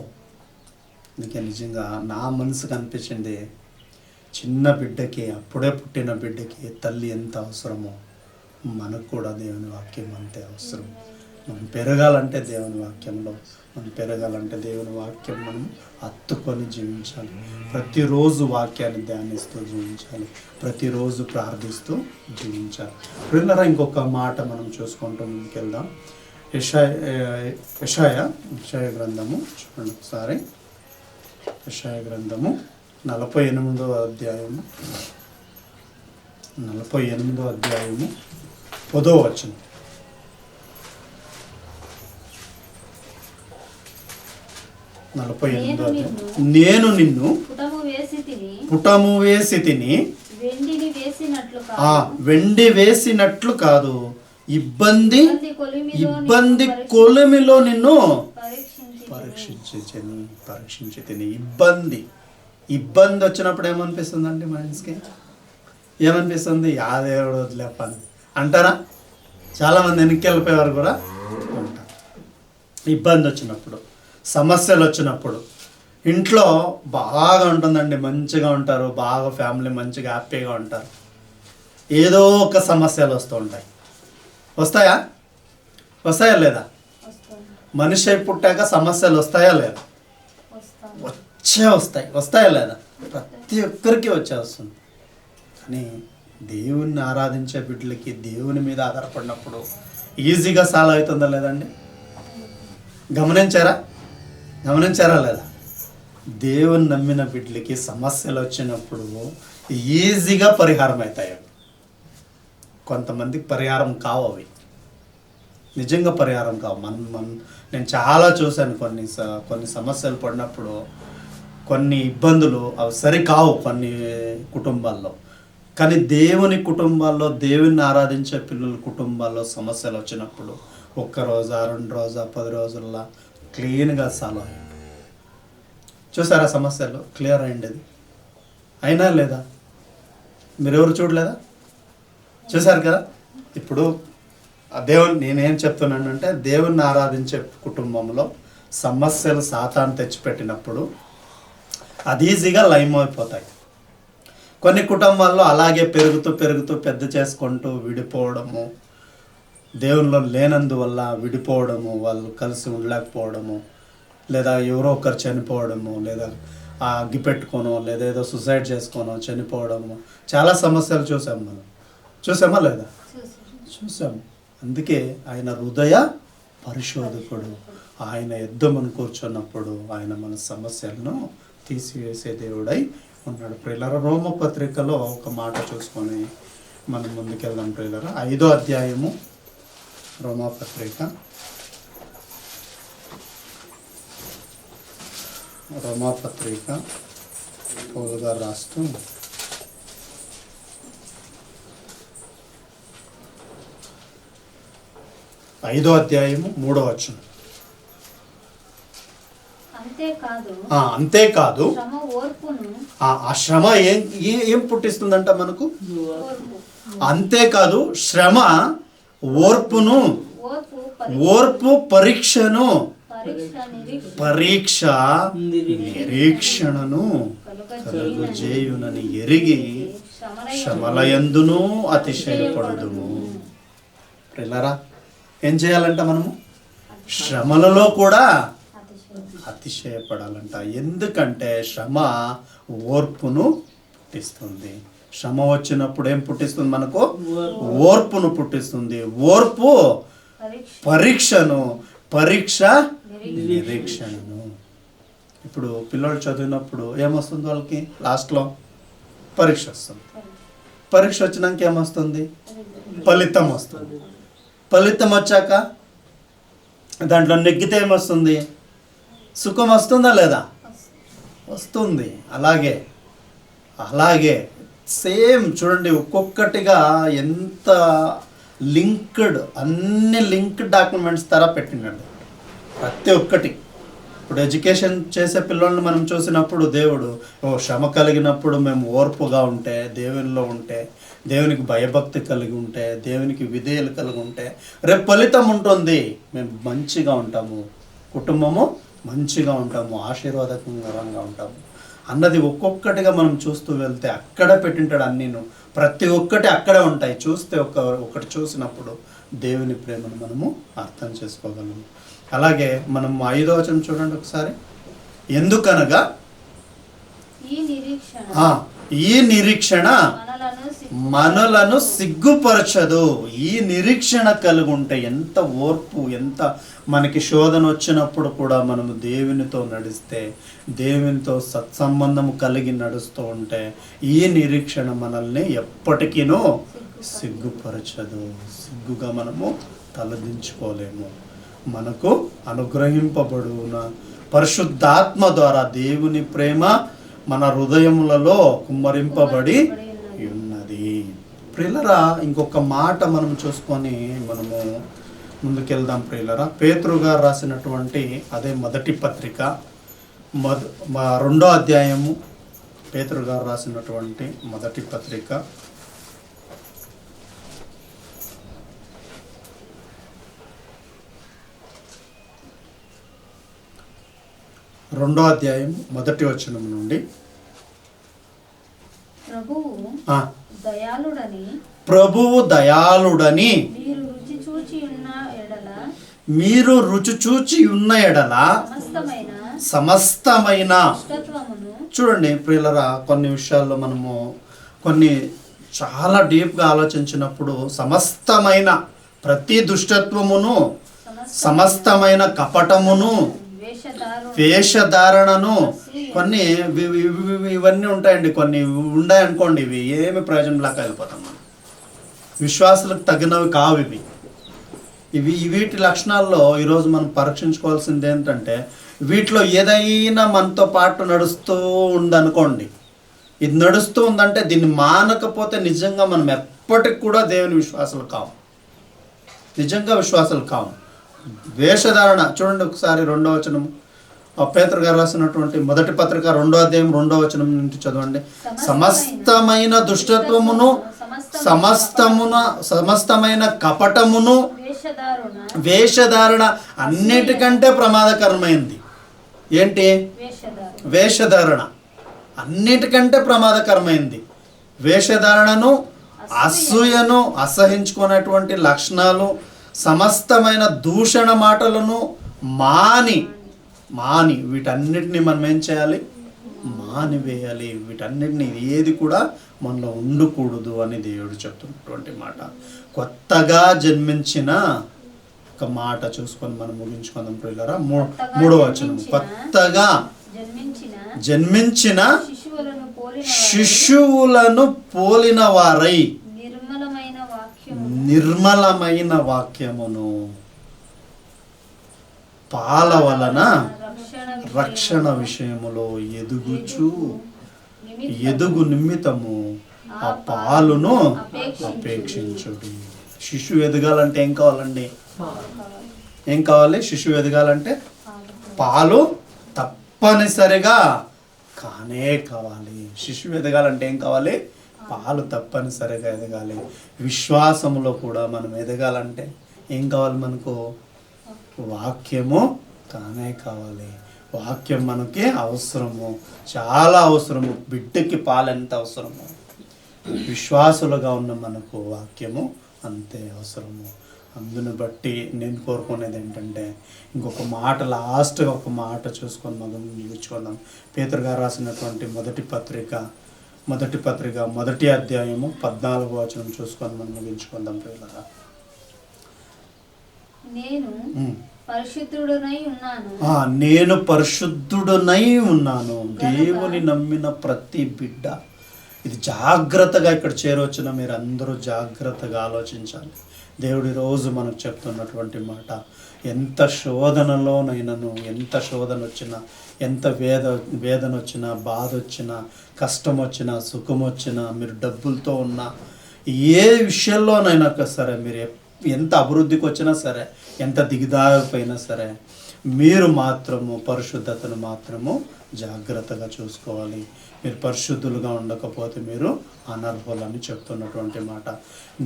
అందుకే నిజంగా నా మనసుకు అనిపించింది, చిన్న బిడ్డకి, అప్పుడే పుట్టిన బిడ్డకి తల్లి ఎంత అవసరమో మనకు కూడా దేవుని వాక్యం అంతే అవసరం. మనం పెరగాలంటే దేవుని వాక్యంలో దేవుని వాక్యం మనం హత్తుకొని జీవించాలి. ప్రతిరోజు వాక్యాన్ని ధ్యానిస్తూ జీవించాలి, ప్రతిరోజు ప్రార్థిస్తూ జీవించాలి. రెండరా ఇంకొక మాట మనం చూసుకుంటూ ముందుకెళ్దాం. యెషయా గ్రంథము చూడండి ఒకసారి. యెషయా గ్రంథము 48వ అధ్యాయము 10వ వచనం. నేను నిన్ను పుటము వేసి తిని వెండిని వెండి వేసినట్లు కాదు, ఇబ్బంది కొలిమిలో కొలిమిలో నిన్ను పరీక్షించి పరీక్షించి తిని. ఇబ్బంది వచ్చినప్పుడు ఏమనిపిస్తుందండి మనిషికి? ఏమనిపిస్తుంది? ఆ దేవుడు వదిలేపని అంటారా? చాలామంది వెనక్కి వెళ్ళిపోయేవారు కూడా ఉంటారు. ఇబ్బంది వచ్చినప్పుడు, సమస్యలు వచ్చినప్పుడు ఇంట్లో బాగా ఉంటుందండి, మంచిగా ఉంటారు, బాగా ఫ్యామిలీ మంచిగా హ్యాపీగా ఉంటారు. ఏదో ఒక సమస్యలు వస్తూ ఉంటాయి. వస్తాయా లేదా? మనిషి అయి పుట్టాక సమస్యలు వస్తాయా లేదా? వస్తాయా లేదా? ప్రతి ఒక్కరికి వస్తుంది. కానీ దేవుణ్ణి ఆరాధించే బిడ్డలకి దేవుని మీద ఆధారపడినప్పుడు ఈజీగా సాల్వ్ అవుతుందా లేదండి? గమనించారా లేదా? దేవుని నమ్మిన బిడ్డలకి సమస్యలు వచ్చినప్పుడు ఈజీగా పరిహారం అవుతాయి. కొంతమందికి పరిహారం కావు, అవి నిజంగా పరిహారం కావు. నేను చాలా చూశాను, కొన్ని సమస్యలు పడినప్పుడు, కొన్ని ఇబ్బందులు అవి సరికావు కొన్ని కుటుంబాల్లో. కానీ దేవుని కుటుంబాల్లో, దేవుని ఆరాధించే పిల్లల కుటుంబాల్లో సమస్యలు వచ్చినప్పుడు 1 రోజా 2 రోజా 10 రోజుల్లో క్లీన్గా సాల్వ్ అయ్యింది. చూసారా? సమస్యలు క్లియర్ అయ్యింది. అయినా లేదా? మీరెవరు చూడలేదా? చూసారు కదా? ఇప్పుడు నేనేం చెప్తున్నానంటే, దేవుణ్ణి ఆరాధించే కుటుంబంలో సమస్యలు సాతాను తెచ్చిపెట్టినప్పుడు అది ఈజీగా లైమ్ అయిపోతాయి. కొన్ని కుటుంబాల్లో అలాగే పెరుగుతూ పెద్ద చేసుకుంటూ విడిపోవడము, దేవునిలో లేనందువల్ల విడిపోవడము, వాళ్ళు కలిసి ఉండలేకపోవడము, లేదా ఎవరో ఒకరు చనిపోవడము, లేదా అగ్గిపెట్టుకోనో, లేదా ఏదో సూసైడ్ చేసుకోనో చనిపోవడము, చాలా సమస్యలు చూసామా లేదా? చూసాము. అందుకే ఆయన హృదయ పరిశోధకుడు. ఆయన యుద్ధమును కూర్చున్నప్పుడు ఆయన మన సమస్యలను తీసివేసే దేవుడై ఉన్నాడు. ప్రియులారా, రోమపత్రికలో ఒక మాట చూసుకొని మనం ముందుకెళ్దాం. ప్రియులారా, 5వ అధ్యాయము రోమపత్రిక, పౌలు గారు రాస్తూ 5వ అధ్యాయము 3వ వచనం. అంతేకాదు ఆ శ్రమ ఏం పుట్టిస్తుందంట మనకు? అంతేకాదు శ్రమ ఓర్పు పరీక్షను నిరీక్షణను కలుగజేయునని ఎరిగి శ్రమలయందును అతిశయపడుదుము. పిల్లరా, ఏం చేయాలంట? మనము శ్రమలలో కూడా అతిశయపడాలంట. ఎందుకంటే శ్రమ ఓర్పును పుట్టిస్తుంది. శ్రమ వచ్చినప్పుడు ఏం పుట్టిస్తుంది మనకు? ఓర్పును పుట్టిస్తుంది. ఓర్పు పరీక్షను, పరీక్ష నిరీక్షణను. ఇప్పుడు పిల్లలు చదివినప్పుడు ఏమొస్తుంది వాళ్ళకి? లాస్ట్లో పరీక్ష వస్తుంది. పరీక్ష వచ్చినాక ఏమొస్తుంది? ఫలితం వస్తుంది. ఫలితం వచ్చాక దాంట్లో నెగ్గితే ఏమొస్తుంది? సుఖం వస్తుందా లేదా? వస్తుంది. అలాగే సేమ్ చూడండి, ఒక్కొక్కటిగా ఎంత అన్ని లింక్డ్ డాక్యుమెంట్స్ తర పెట్టినాడు ప్రతి ఒక్కటి. ఇప్పుడు ఎడ్యుకేషన్ చేసే పిల్లల్ని మనం చూసినప్పుడు దేవుడు శ్రమ కలిగినప్పుడు మేము ఓర్పుగా ఉంటే, దేవునిలో ఉంటే, దేవునికి భయభక్తి కలిగి ఉంటే, దేవునికి విధేయులు కలిగి ఉంటే రేపు ఫలితం ఉంటుంది. మేము మంచిగా ఉంటాము, కుటుంబము మంచిగా ఉంటాము, ఆశీర్వాదకరంగా ఉంటాము అన్నది ఒక్కొక్కటిగా మనం చూస్తూ వెళ్తే అక్కడ పెట్టింటాడు. అన్నీను ప్రతి ఒక్కటి అక్కడే ఉంటాయి. చూస్తే ఒకటి చూసినప్పుడు దేవుని ప్రేమను మనము అర్థం చేసుకోగలము. అలాగే మనం 5వ వచనం చూడండి ఒకసారి. ఎందుకనగా ఈ నిరీక్షణ మనలను సిగ్గుపరచదు. ఈ నిరీక్షణ కలిగి ఉంటే ఎంత ఓర్పు, ఎంత మనకి శోధన వచ్చినప్పుడు కూడా మనము దేవునితో నడిస్తే, దేవునితో సత్సంబంధము కలిగి నడుస్తూ ఉంటే ఈ నిరీక్షణ మనల్ని ఎప్పటికీనూ సిగ్గుపరచదు. సిగ్గుగా మనము తలదించుకోలేము. మనకు అనుగ్రహింపబడున పరిశుద్ధాత్మ ద్వారా దేవుని ప్రేమ మన హృదయములలో కుమ్మరింపబడి ఉన్నది. ప్రియులరా, ఇంకొక మాట మనం చూసుకొని మనము ముందుకెళ్దాం ప్రియులరా. పేతురు గారు రాసినటువంటి అదే మొదటి పత్రిక 2వ అధ్యాయము, పేతురు గారు రాసినటువంటి మొదటి పత్రిక 2వ అధ్యాయం 1వ వచనం నుండి. ప్రభువు దయాళుడని మీరు రుచి చూచి ఉన్న ఎడల సమస్తమైన చూడండి ప్రియులరా, కొన్ని విషయాల్లో మనము కొన్ని చాలా డీప్గా ఆలోచించినప్పుడు సమస్తమైన ప్రతి దుష్టత్వమును, సమస్తమైన కపటమును, వేషధారణను, కొన్ని ఇవన్నీ ఉంటాయండి. కొన్ని ఉన్నాయనుకోండి, ఇవి ఏమి ప్రయోజనం లేక వెళ్ళిపోతాం మనం. విశ్వాసులకు తగినవి కావు ఇవి. వీటి లక్షణాల్లో ఈరోజు మనం పరీక్షించుకోవాల్సింది ఏంటంటే, వీటిలో ఏదైనా మనతో పాటు నడుస్తూ ఉందనుకోండి, ఇది నడుస్తూ ఉందంటే దీన్ని మానకపోతే నిజంగా మనం ఎప్పటికి కూడా దేవుని విశ్వాసాలు కావు, నిజంగా విశ్వాసాలు కావు. వేషధారణ చూడండి ఒకసారి 2వ వచనం, పేతురు గారు రాసినటువంటి మొదటి పత్రిక 2వ అధ్యాయం 2వ వచనం నుంచి చదవండి. సమస్తమైన దుష్టత్వమును, సమస్తమైన కపటమును, వేషధారణ అన్నిటికంటే ప్రమాదకరమైంది. ఏంటి? వేషధారణ అన్నిటికంటే ప్రమాదకరమైంది. వేషధారణను, అసూయను, అసహించుకునేటువంటి లక్షణాలు, సమస్తమైన దూషణ మాటలను మాని వీటన్నిటిని మనం ఏం చేయాలి? మానివేయాలి. వీటన్నిటిని ఏది కూడా మనలో ఉండకూడదు అని దేవుడు చెప్తున్నటువంటి మాట. కొత్తగా జన్మించిన ఒక మాట చూసుకొని మనం ముగించుకుందాం ప్రియులారా. 3వ వచనం, కొత్తగా జన్మించిన శిశువులను పోలిన వారై నిర్మలమైన వాక్యమును పాల వలన రక్షణ విషయములో ఎదుగు నిమిత్తము ఆ పాలును అపేక్షించుడి. శిశువు ఎదగాలంటే ఏం కావాలండి? ఏం కావాలి? శిశువు ఎదగాలంటే పాలు తప్పనిసరిగా కావాలి. శిశువు ఎదగాలంటే ఏం కావాలి? పాలు తప్పనిసరిగా ఎదగాలి. విశ్వాసములో కూడా మనం ఎదగాలంటే ఏం కావాలి? మనకు వాక్యము కావాలి. వాక్యం మనకి అవసరము, చాలా అవసరము. బిడ్డకి పాలు ఎంత అవసరము, విశ్వాసులుగా ఉన్న మనకు వాక్యము అంతే అవసరము. అందును బట్టి నేను కోరుకునేది ఏంటంటే, ఇంకొక మాట లాస్ట్గా ఒక మాట చూసుకొని మనం ముగించుకుందాం. పేతురు గారు రాసినటువంటి మొదటి పత్రిక 1వ అధ్యాయము 14వ వచనం చూసుకొని మనం ముగించుకుందాం ప్రియులారా. నేను పరిశుద్ధుడనై ఉన్నాను. దేవుని నమ్మిన ప్రతి బిడ్డ ఇది జాగ్రత్తగా ఇక్కడ చేరవచ్చిన మీరు అందరూ జాగ్రత్తగా ఆలోచించాలి. దేవుడి రోజు మనకు చెప్తున్నటువంటి మాట, ఎంత శోధనలోనైనాను, ఎంత శోధన వచ్చినా, ఎంత వేదన వచ్చినా, బాధ వచ్చినా, కష్టం వచ్చినా, సుఖం వచ్చినా, మీరు డబ్బులతో ఉన్నా, ఏ విషయంలోనైనా సరే, మీరు ఎంత అభివృద్ధికి వచ్చినా సరే, ఎంత దిగదారిపోయినా సరే, మీరు మాత్రము పరిశుద్ధతను మాత్రము జాగ్రత్తగా చూసుకోవాలి. మీరు పరిశుద్ధులుగా ఉండకపోతే మీరు అనర్హులని చెప్తున్నటువంటి మాట.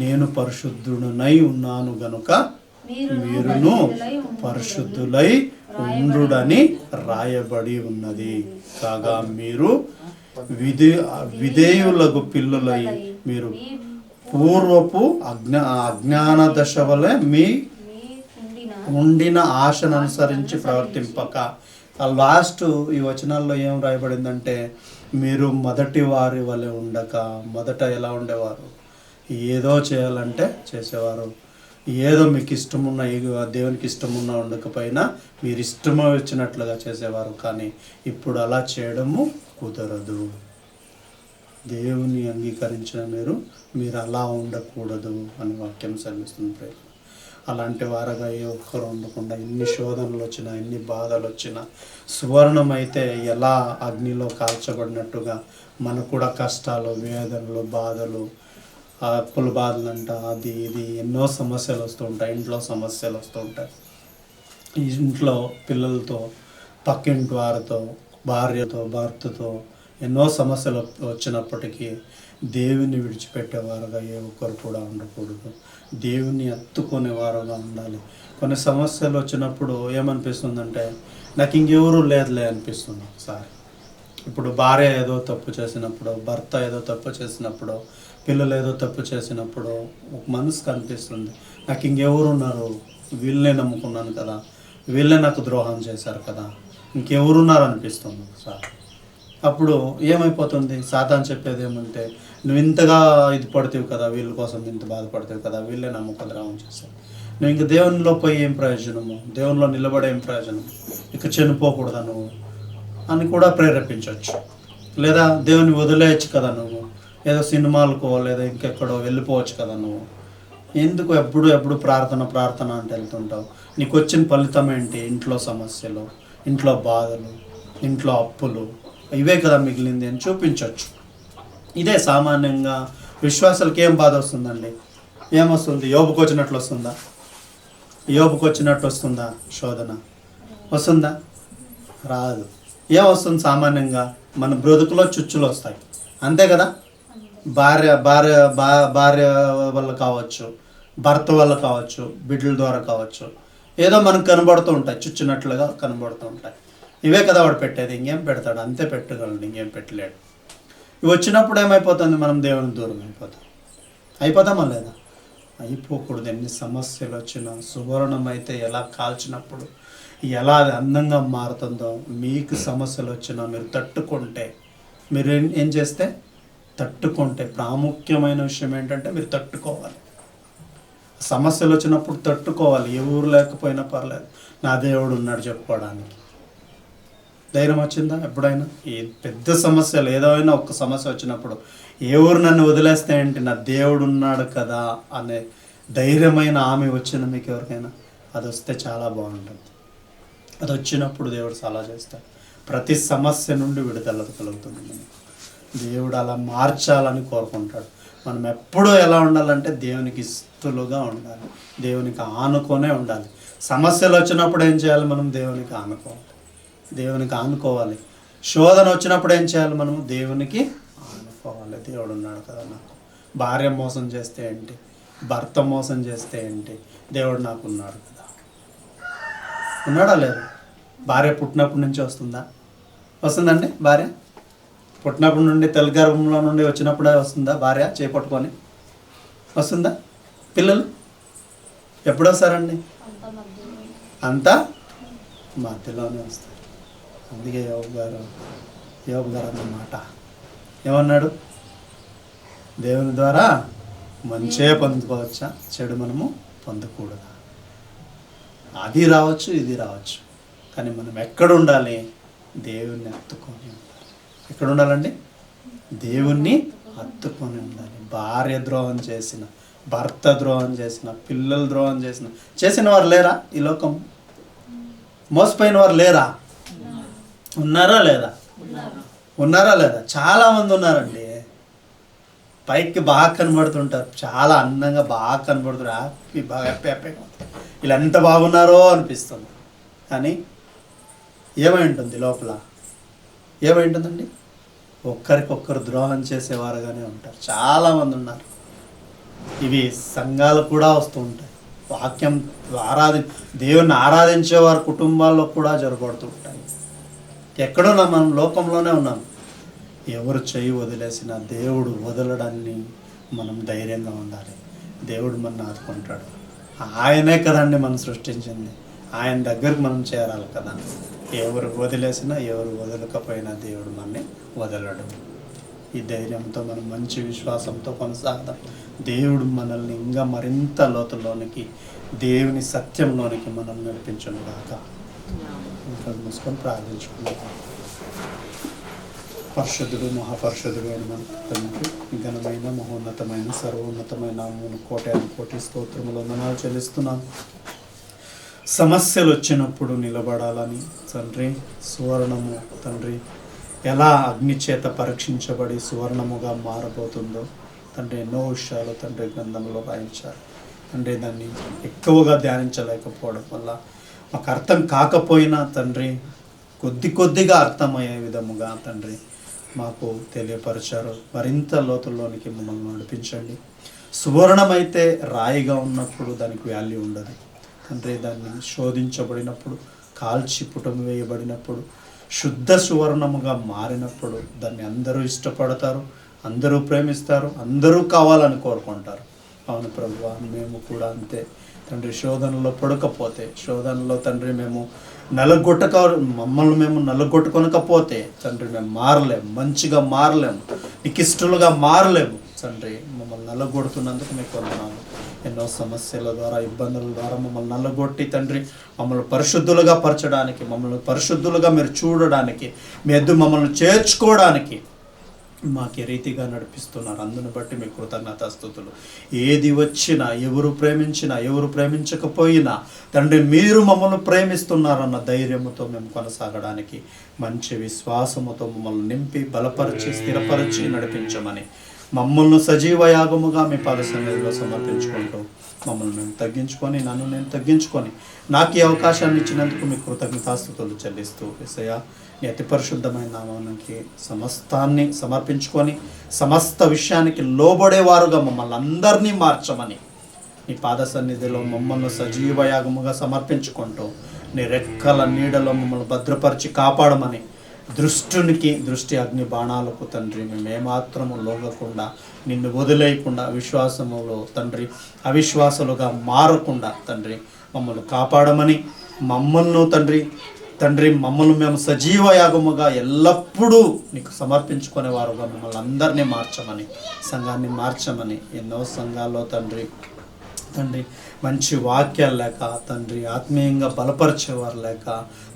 నేను పరిశుద్ధుడనై ఉన్నాను గనుక మీరును పరిశుద్ధులై ఉండుడని రాయబడి ఉన్నది. కాగా మీరు విధేయులకు పిల్లులై మీరు పూర్వపు అజ్ఞాన దశ వలె మీ ఉండిన ఆశను అనుసరించి ప్రవర్తింపక. లాస్ట్ ఈ వచనాల్లో ఏం రాయబడిందంటే, మీరు మొదటి వారి వలె ఉండక, మొదట ఎలా ఉండేవారు? ఏదో చేయాలంటే చేసేవారు, ఏదో మీకు ఇష్టమున్న, దేవునికి ఇష్టమున్న ఉండకపోయినా మీరు ఇష్టం వచ్చినట్లుగా చేసేవారు. కానీ ఇప్పుడు అలా చేయడము కుదరదు. దేవుని అంగీకరించిన మీరు అలా ఉండకూడదు అని వాక్యం సెలవిస్తుంది. అలాంటి వారుగా ఏ ఒక్కరు ఉండకుండా, ఎన్ని శోధనలు వచ్చినా, ఎన్ని బాధలు వచ్చినా, సువర్ణం అయితే ఎలా అగ్నిలో కాల్చబడినట్టుగా మనకు కూడా కష్టాలు, వేదనలు, బాధలు, అప్పుల బాధలంట, అది ఇది ఎన్నో సమస్యలు వస్తూ ఉంటాయి. ఇంట్లో సమస్యలు వస్తూ ఉంటాయి. ఇంట్లో పిల్లలతో, పక్కింటి వారితో, భార్యతో, భర్తతో ఎన్నో సమస్యలు వచ్చినప్పటికీ దేవుని విడిచిపెట్టేవారుగా ఏ ఒక్కరు కూడా ఉండకూడదు. దేవుని ఎత్తుకునేవారుగా ఉండాలి. కొన్ని సమస్యలు వచ్చినప్పుడు ఏమనిపిస్తుందంటే నాకు ఇంకెవరూ లేదులే అనిపిస్తుంది ఒకసారి. ఇప్పుడు భార్య ఏదో తప్పు చేసినప్పుడు, భర్త ఏదో తప్పు చేసినప్పుడు, పిల్లలు ఏదో తప్పు చేసినప్పుడు ఒక మనసుకు అనిపిస్తుంది నాకు ఇంకెవరు ఉన్నారు, వీళ్ళనే నమ్ముకున్నాను కదా, వీళ్ళే నాకు ద్రోహం చేశారు కదా, ఇంకెవరున్నారు అనిపిస్తుంది ఒకసారి. అప్పుడు ఏమైపోతుంది, సాతాను చెప్పేది ఏమంటే నువ్వు ఇంతగా ఇది పడతావు కదా, వీళ్ళ కోసం ఇంత బాధపడతావు కదా, వీళ్ళే నమ్మక ద్రోహం చేశారు, నువ్వు ఇంక దేవునిలో పోయి ఏం ప్రయోజనము, దేవునిలో నిలబడే ఏం ప్రయోజనం, ఇక చనిపోకూడదా నువ్వు అని కూడా ప్రేరేపించవచ్చు. లేదా దేవుని వదిలేయచ్చు కదా, నువ్వు ఏదో సినిమాలకో లేదా ఇంకెక్కడో వెళ్ళిపోవచ్చు కదా, నువ్వు ఎందుకు ఎప్పుడు ప్రార్థన అంటే వెళ్తుంటావు. నీకు వచ్చిన ఫలితం ఏంటి? ఇంట్లో సమస్యలు, ఇంట్లో బాధలు, ఇంట్లో అప్పులు, ఇవే కదా మిగిలింది అని చూపించవచ్చు. ఇదే సామాన్యంగా విశ్వాసాలకి ఏం బాధ వస్తుందండి? ఏమొస్తుంది? యోబుకు వచ్చినట్లు వస్తుందా? యోబుకు వచ్చినట్టు వస్తుందా? శోధన వస్తుందా? రాదు. ఏమొస్తుంది? సామాన్యంగా మన బ్రతుకులో చుచ్చులు వస్తాయి, అంతే కదా. భార్య వల్ల కావచ్చు, భర్త వల్ల కావచ్చు, బిడ్డల ద్వారా కావచ్చు, ఏదో మనకు కనబడుతూ ఉంటాయి, చుచ్చినట్లుగా కనబడుతూ ఉంటాయి. ఇవే కదా వాడు పెట్టేది, ఇంకేం పెడతాడు? అంతే పెట్టగలడు, ఇంకేం పెట్టలేడు. ఇవి వచ్చినప్పుడు ఏమైపోతుంది? మనం దేవుని దూరం అయిపోతామా లేదా? అయిపోకూడదు. ఎన్ని సమస్యలు వచ్చినా సువర్ణం అయితే ఎలా కాల్చినప్పుడు ఎలా అది అందంగా మారుతుందో, మీకు సమస్యలు వచ్చినా మీరు తట్టుకుంటే, మీరు ఏం చేస్తే తట్టుకుంటే, ప్రాముఖ్యమైన విషయం ఏంటంటే మీరు తట్టుకోవాలి. సమస్యలు వచ్చినప్పుడు తట్టుకోవాలి. ఎవరు లేకపోయినా పర్లేదు, నా దేవుడు ఉన్నాడు చెప్పుకోవడానికి. ధైర్యం వచ్చిందా ఎప్పుడైనా? ఈ పెద్ద సమస్యలు ఏదైనా ఒక్క సమస్య వచ్చినప్పుడు ఎవరు నన్ను వదిలేస్తే ఏంటి, నా దేవుడు ఉన్నాడు కదా అనే ధైర్యమైన ఆమె వచ్చింది మీకు ఎవరికైనా? అది వస్తే చాలా బాగుంటుంది. అది వచ్చినప్పుడు దేవుడు చాలా చేస్తాడు. ప్రతి సమస్య నుండి విడుదల కలుగుతుంది మనకు. దేవుడు అలా మార్చాలని కోరుకుంటాడు. మనం ఎప్పుడూ ఎలా ఉండాలంటే దేవునికి ఇష్టలుగా ఉండాలి, దేవునికి ఆనుకొనే ఉండాలి. సమస్యలు వచ్చినప్పుడు ఏం చేయాలి? మనం దేవునికి ఆనుకోవాలి. శోధన వచ్చినప్పుడు ఏం చేయాలి? మనము దేవునికి ఆనుకోవాలి. దేవుడు ఉన్నాడు కదా నాకు. భార్య మోసం చేస్తే ఏంటి, భర్త మోసం చేస్తే ఏంటి, దేవుడు నాకు ఉన్నాడు కదా. ఉన్నాడా లేదు? భార్య పుట్టినప్పటి నుంచి వస్తుందండి? భార్య పుట్టినప్పటి నుండి తెల్లగర్భంలో నుండి వచ్చినప్పుడే వస్తుందా? భార్య చేపట్టుకొని వస్తుందా? పిల్లలు ఎప్పుడు వస్తారండి? అంతా మధ్యలోనే వస్తారు. అందుకే యోబు గారు అన్నమాట ఏమన్నాడు? దేవుని ద్వారా మంచే పొందుకోవచ్చా, చెడు మనము పొందకూడదా? అది రావచ్చు, ఇది రావచ్చు, కానీ మనం ఎక్కడ ఉండాలి? దేవుణ్ణి హత్తుకొని ఉండాలి. ఎక్కడ ఉండాలండి? దేవుణ్ణి హత్తుకొని ఉండాలి. భార్య ద్రోహం చేసిన, భర్త ద్రోహం చేసిన, పిల్లలు ద్రోహం చేసిన వారు లేరా ఈ లోకం? మోసపోయిన వారు లేరా? ఉన్నారా లేదా? చాలామంది ఉన్నారండి. పైకి బాగా కనబడుతుంటారు, చాలా అందంగా బాగా కనబడుతున్నారు, హ్యాపీగా ఇలా ఎంత బాగున్నారో అనిపిస్తుంది. కానీ ఏమై ఉంటుంది లోపల? ఏమైంటుందండి? ఒక్కరికొక్కరు ద్రోహం చేసేవారుగానే ఉంటారు. చాలామంది ఉన్నారు. ఇవి సంఘాలు కూడా వస్తూ ఉంటాయి. వాక్యం దేవుణ్ణి ఆరాధించే వారి కుటుంబాల్లో కూడా జరగబడుతూ ఉంటాయి. ఎక్కడున్నా మనం లోకంలోనే ఉన్నాం. ఎవరు చేయి వదిలేసినా దేవుడు వదలడాన్ని మనం ధైర్యంగా ఉండాలి. దేవుడు మన ఆదుకుంటాడు. ఆయనే కదండి మనం సృష్టించింది, ఆయన దగ్గరకు మనం చేరాలి కదా. ఎవరు వదిలేసినా, ఎవరు వదలకపోయినా దేవుడు మనని వదలడు. ఈ ధైర్యంతో మనం మంచి విశ్వాసంతో కొనసాగదాం. దేవుడు మనల్ని ఇంకా మరింత లోతుల్లోనికి, దేవుని సత్యంలోనికి మనం నడిపించను గాక. ఇంకా మూసుకొని ప్రార్థించుకున్నాం. పరిశుద్ధుడు, మహాపరిశుద్ధుడు అని మన తండ్రి, ఘనమైన మహోన్నతమైన సర్వోన్నతమైన కోటి స్తోత్రములు వందనాలు చెల్లిస్తున్నాను. సమస్యలు వచ్చినప్పుడు నిలబడాలని తండ్రి, సువర్ణము తండ్రి ఎలా అగ్ని చేత పరీక్షించబడి సువర్ణముగా మారబోతుందో తండ్రి ఎన్నో విషయాలు తండ్రి గ్రంథంలో రాయించారు తండ్రి. దాన్ని ఎక్కువగా ధ్యానించలేకపోవడం వల్ల మాకు అర్థం కాకపోయినా తండ్రి కొద్దిగా అర్థమయ్యే విధముగా తండ్రి మాకు తెలియపరిచారు. మరింత లోతుల్లోనికి మమ్మల్ని నడిపించండి. సువర్ణమైతే రాయిగా ఉన్నప్పుడు దానికి వాల్యూ ఉండదు తండ్రి. దాన్ని శోధించబడినప్పుడు, కాల్చి పుటము వేయబడినప్పుడు, శుద్ధ సువర్ణముగా మారినప్పుడు దాన్ని అందరూ ఇష్టపడతారు, అందరూ ప్రేమిస్తారు, అందరూ కావాలని కోరుకుంటారు. అవును ప్రభువా, మేము కూడా అంతే తండ్రి. శోధనలో పడకపోతే, శోధనలో తండ్రి మేము మమ్మల్ని మేము నలుగొట్టుకొనకపోతే తండ్రి మేము మారలేము, మంచిగా మారలేము, నీకు ఇష్టలుగా మారలేము తండ్రి. మమ్మల్ని నల్లగొడుతున్నందుకు మీకు వందనాలు. ఎన్నో సమస్యల ద్వారా, ఇబ్బందుల ద్వారా మమ్మల్ని నల్లగొట్టి తండ్రి మమ్మల్ని పరిశుద్ధులుగా పరచడానికి, మమ్మల్ని పరిశుద్ధులుగా మీరు చూడడానికి, మీ ఎద్దు మమ్మల్ని చేర్చుకోవడానికి మాకు ఏ రీతిగా నడిపిస్తున్నారు. అందుని బట్టి మీ కృతజ్ఞతాస్తుతులు. ఏది వచ్చినా, ఎవరు ప్రేమించినా, ఎవరు ప్రేమించకపోయినా తండ్రి మీరు మమ్మల్ని ప్రేమిస్తున్నారన్న ధైర్యంతో మేము కొనసాగడానికి మంచి విశ్వాసముతో మమ్మల్ని నింపి, బలపరిచి, స్థిరపరిచి నడిపించమని మమ్మల్ని సజీవ యాగముగా మీ పాద సన్నిధిలో సమర్పించుకుంటూ మమ్మల్ని మేము తగ్గించుకొని, నన్ను నేను తగ్గించుకొని నాకు ఈ అవకాశాన్ని ఇచ్చినందుకు మీ కృతజ్ఞతాస్తుతులు చెల్లిస్తూ యేసయ్యా నీ అతి పరిశుద్ధమైన నామానికి సమస్తాన్ని సమర్పించుకొని సమస్త విషయానికి లోబడేవారుగా మమ్మల్ని అందరినీ మార్చమని నీ పాద సన్నిధిలో మమ్మల్ని సజీవ యాగముగా సమర్పించుకుంటూ నీ రెక్కల నీడలో మమ్మల్ని భద్రపరిచి కాపాడమని, దృష్టి అగ్ని బాణాలకు తండ్రి మేము ఏమాత్రము లోగకుండా, నిన్ను వదిలేయకుండా, విశ్వాసములో తండ్రి అవిశ్వాసులుగా మారకుండా తండ్రి మమ్మల్ని కాపాడమని, మమ్మల్ని మేము సజీవ యాగముగా ఎల్లప్పుడూ నీకు సమర్పించుకునేవారుగా మమ్మల్ని అందరినీ మార్చమని, సంఘాన్ని మార్చమని. ఎన్నో సంఘాల్లో తండ్రి మంచి వాక్యాలు లేక తండ్రి, ఆత్మీయంగా బలపరిచేవారు లేక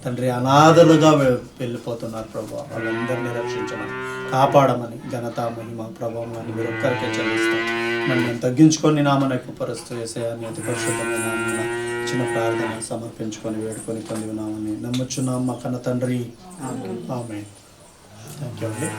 తండ్రి అనాథలుగా వెళ్ళిపోతున్నారు ప్రభు. వాళ్ళందరినీ రక్షించమని, కాపాడమని, ఘనత మహిమ ప్రభావాన్ని మీరు ఒక్కరికే చెల్లిస్తాం. నన్ను నేను తగ్గించుకొని నామను ఎక్కువపరుస్తూ యేసయ్యా అతి పరిశుద్ధమైన నామమున చిన్న ప్రార్థన సమర్పించుకొని వేడుకొని పొంది ఉన్నామని నమ్ముచున్నాం మా కన్న తండ్రి. ఆమేన్. థాంక్యూ అండి.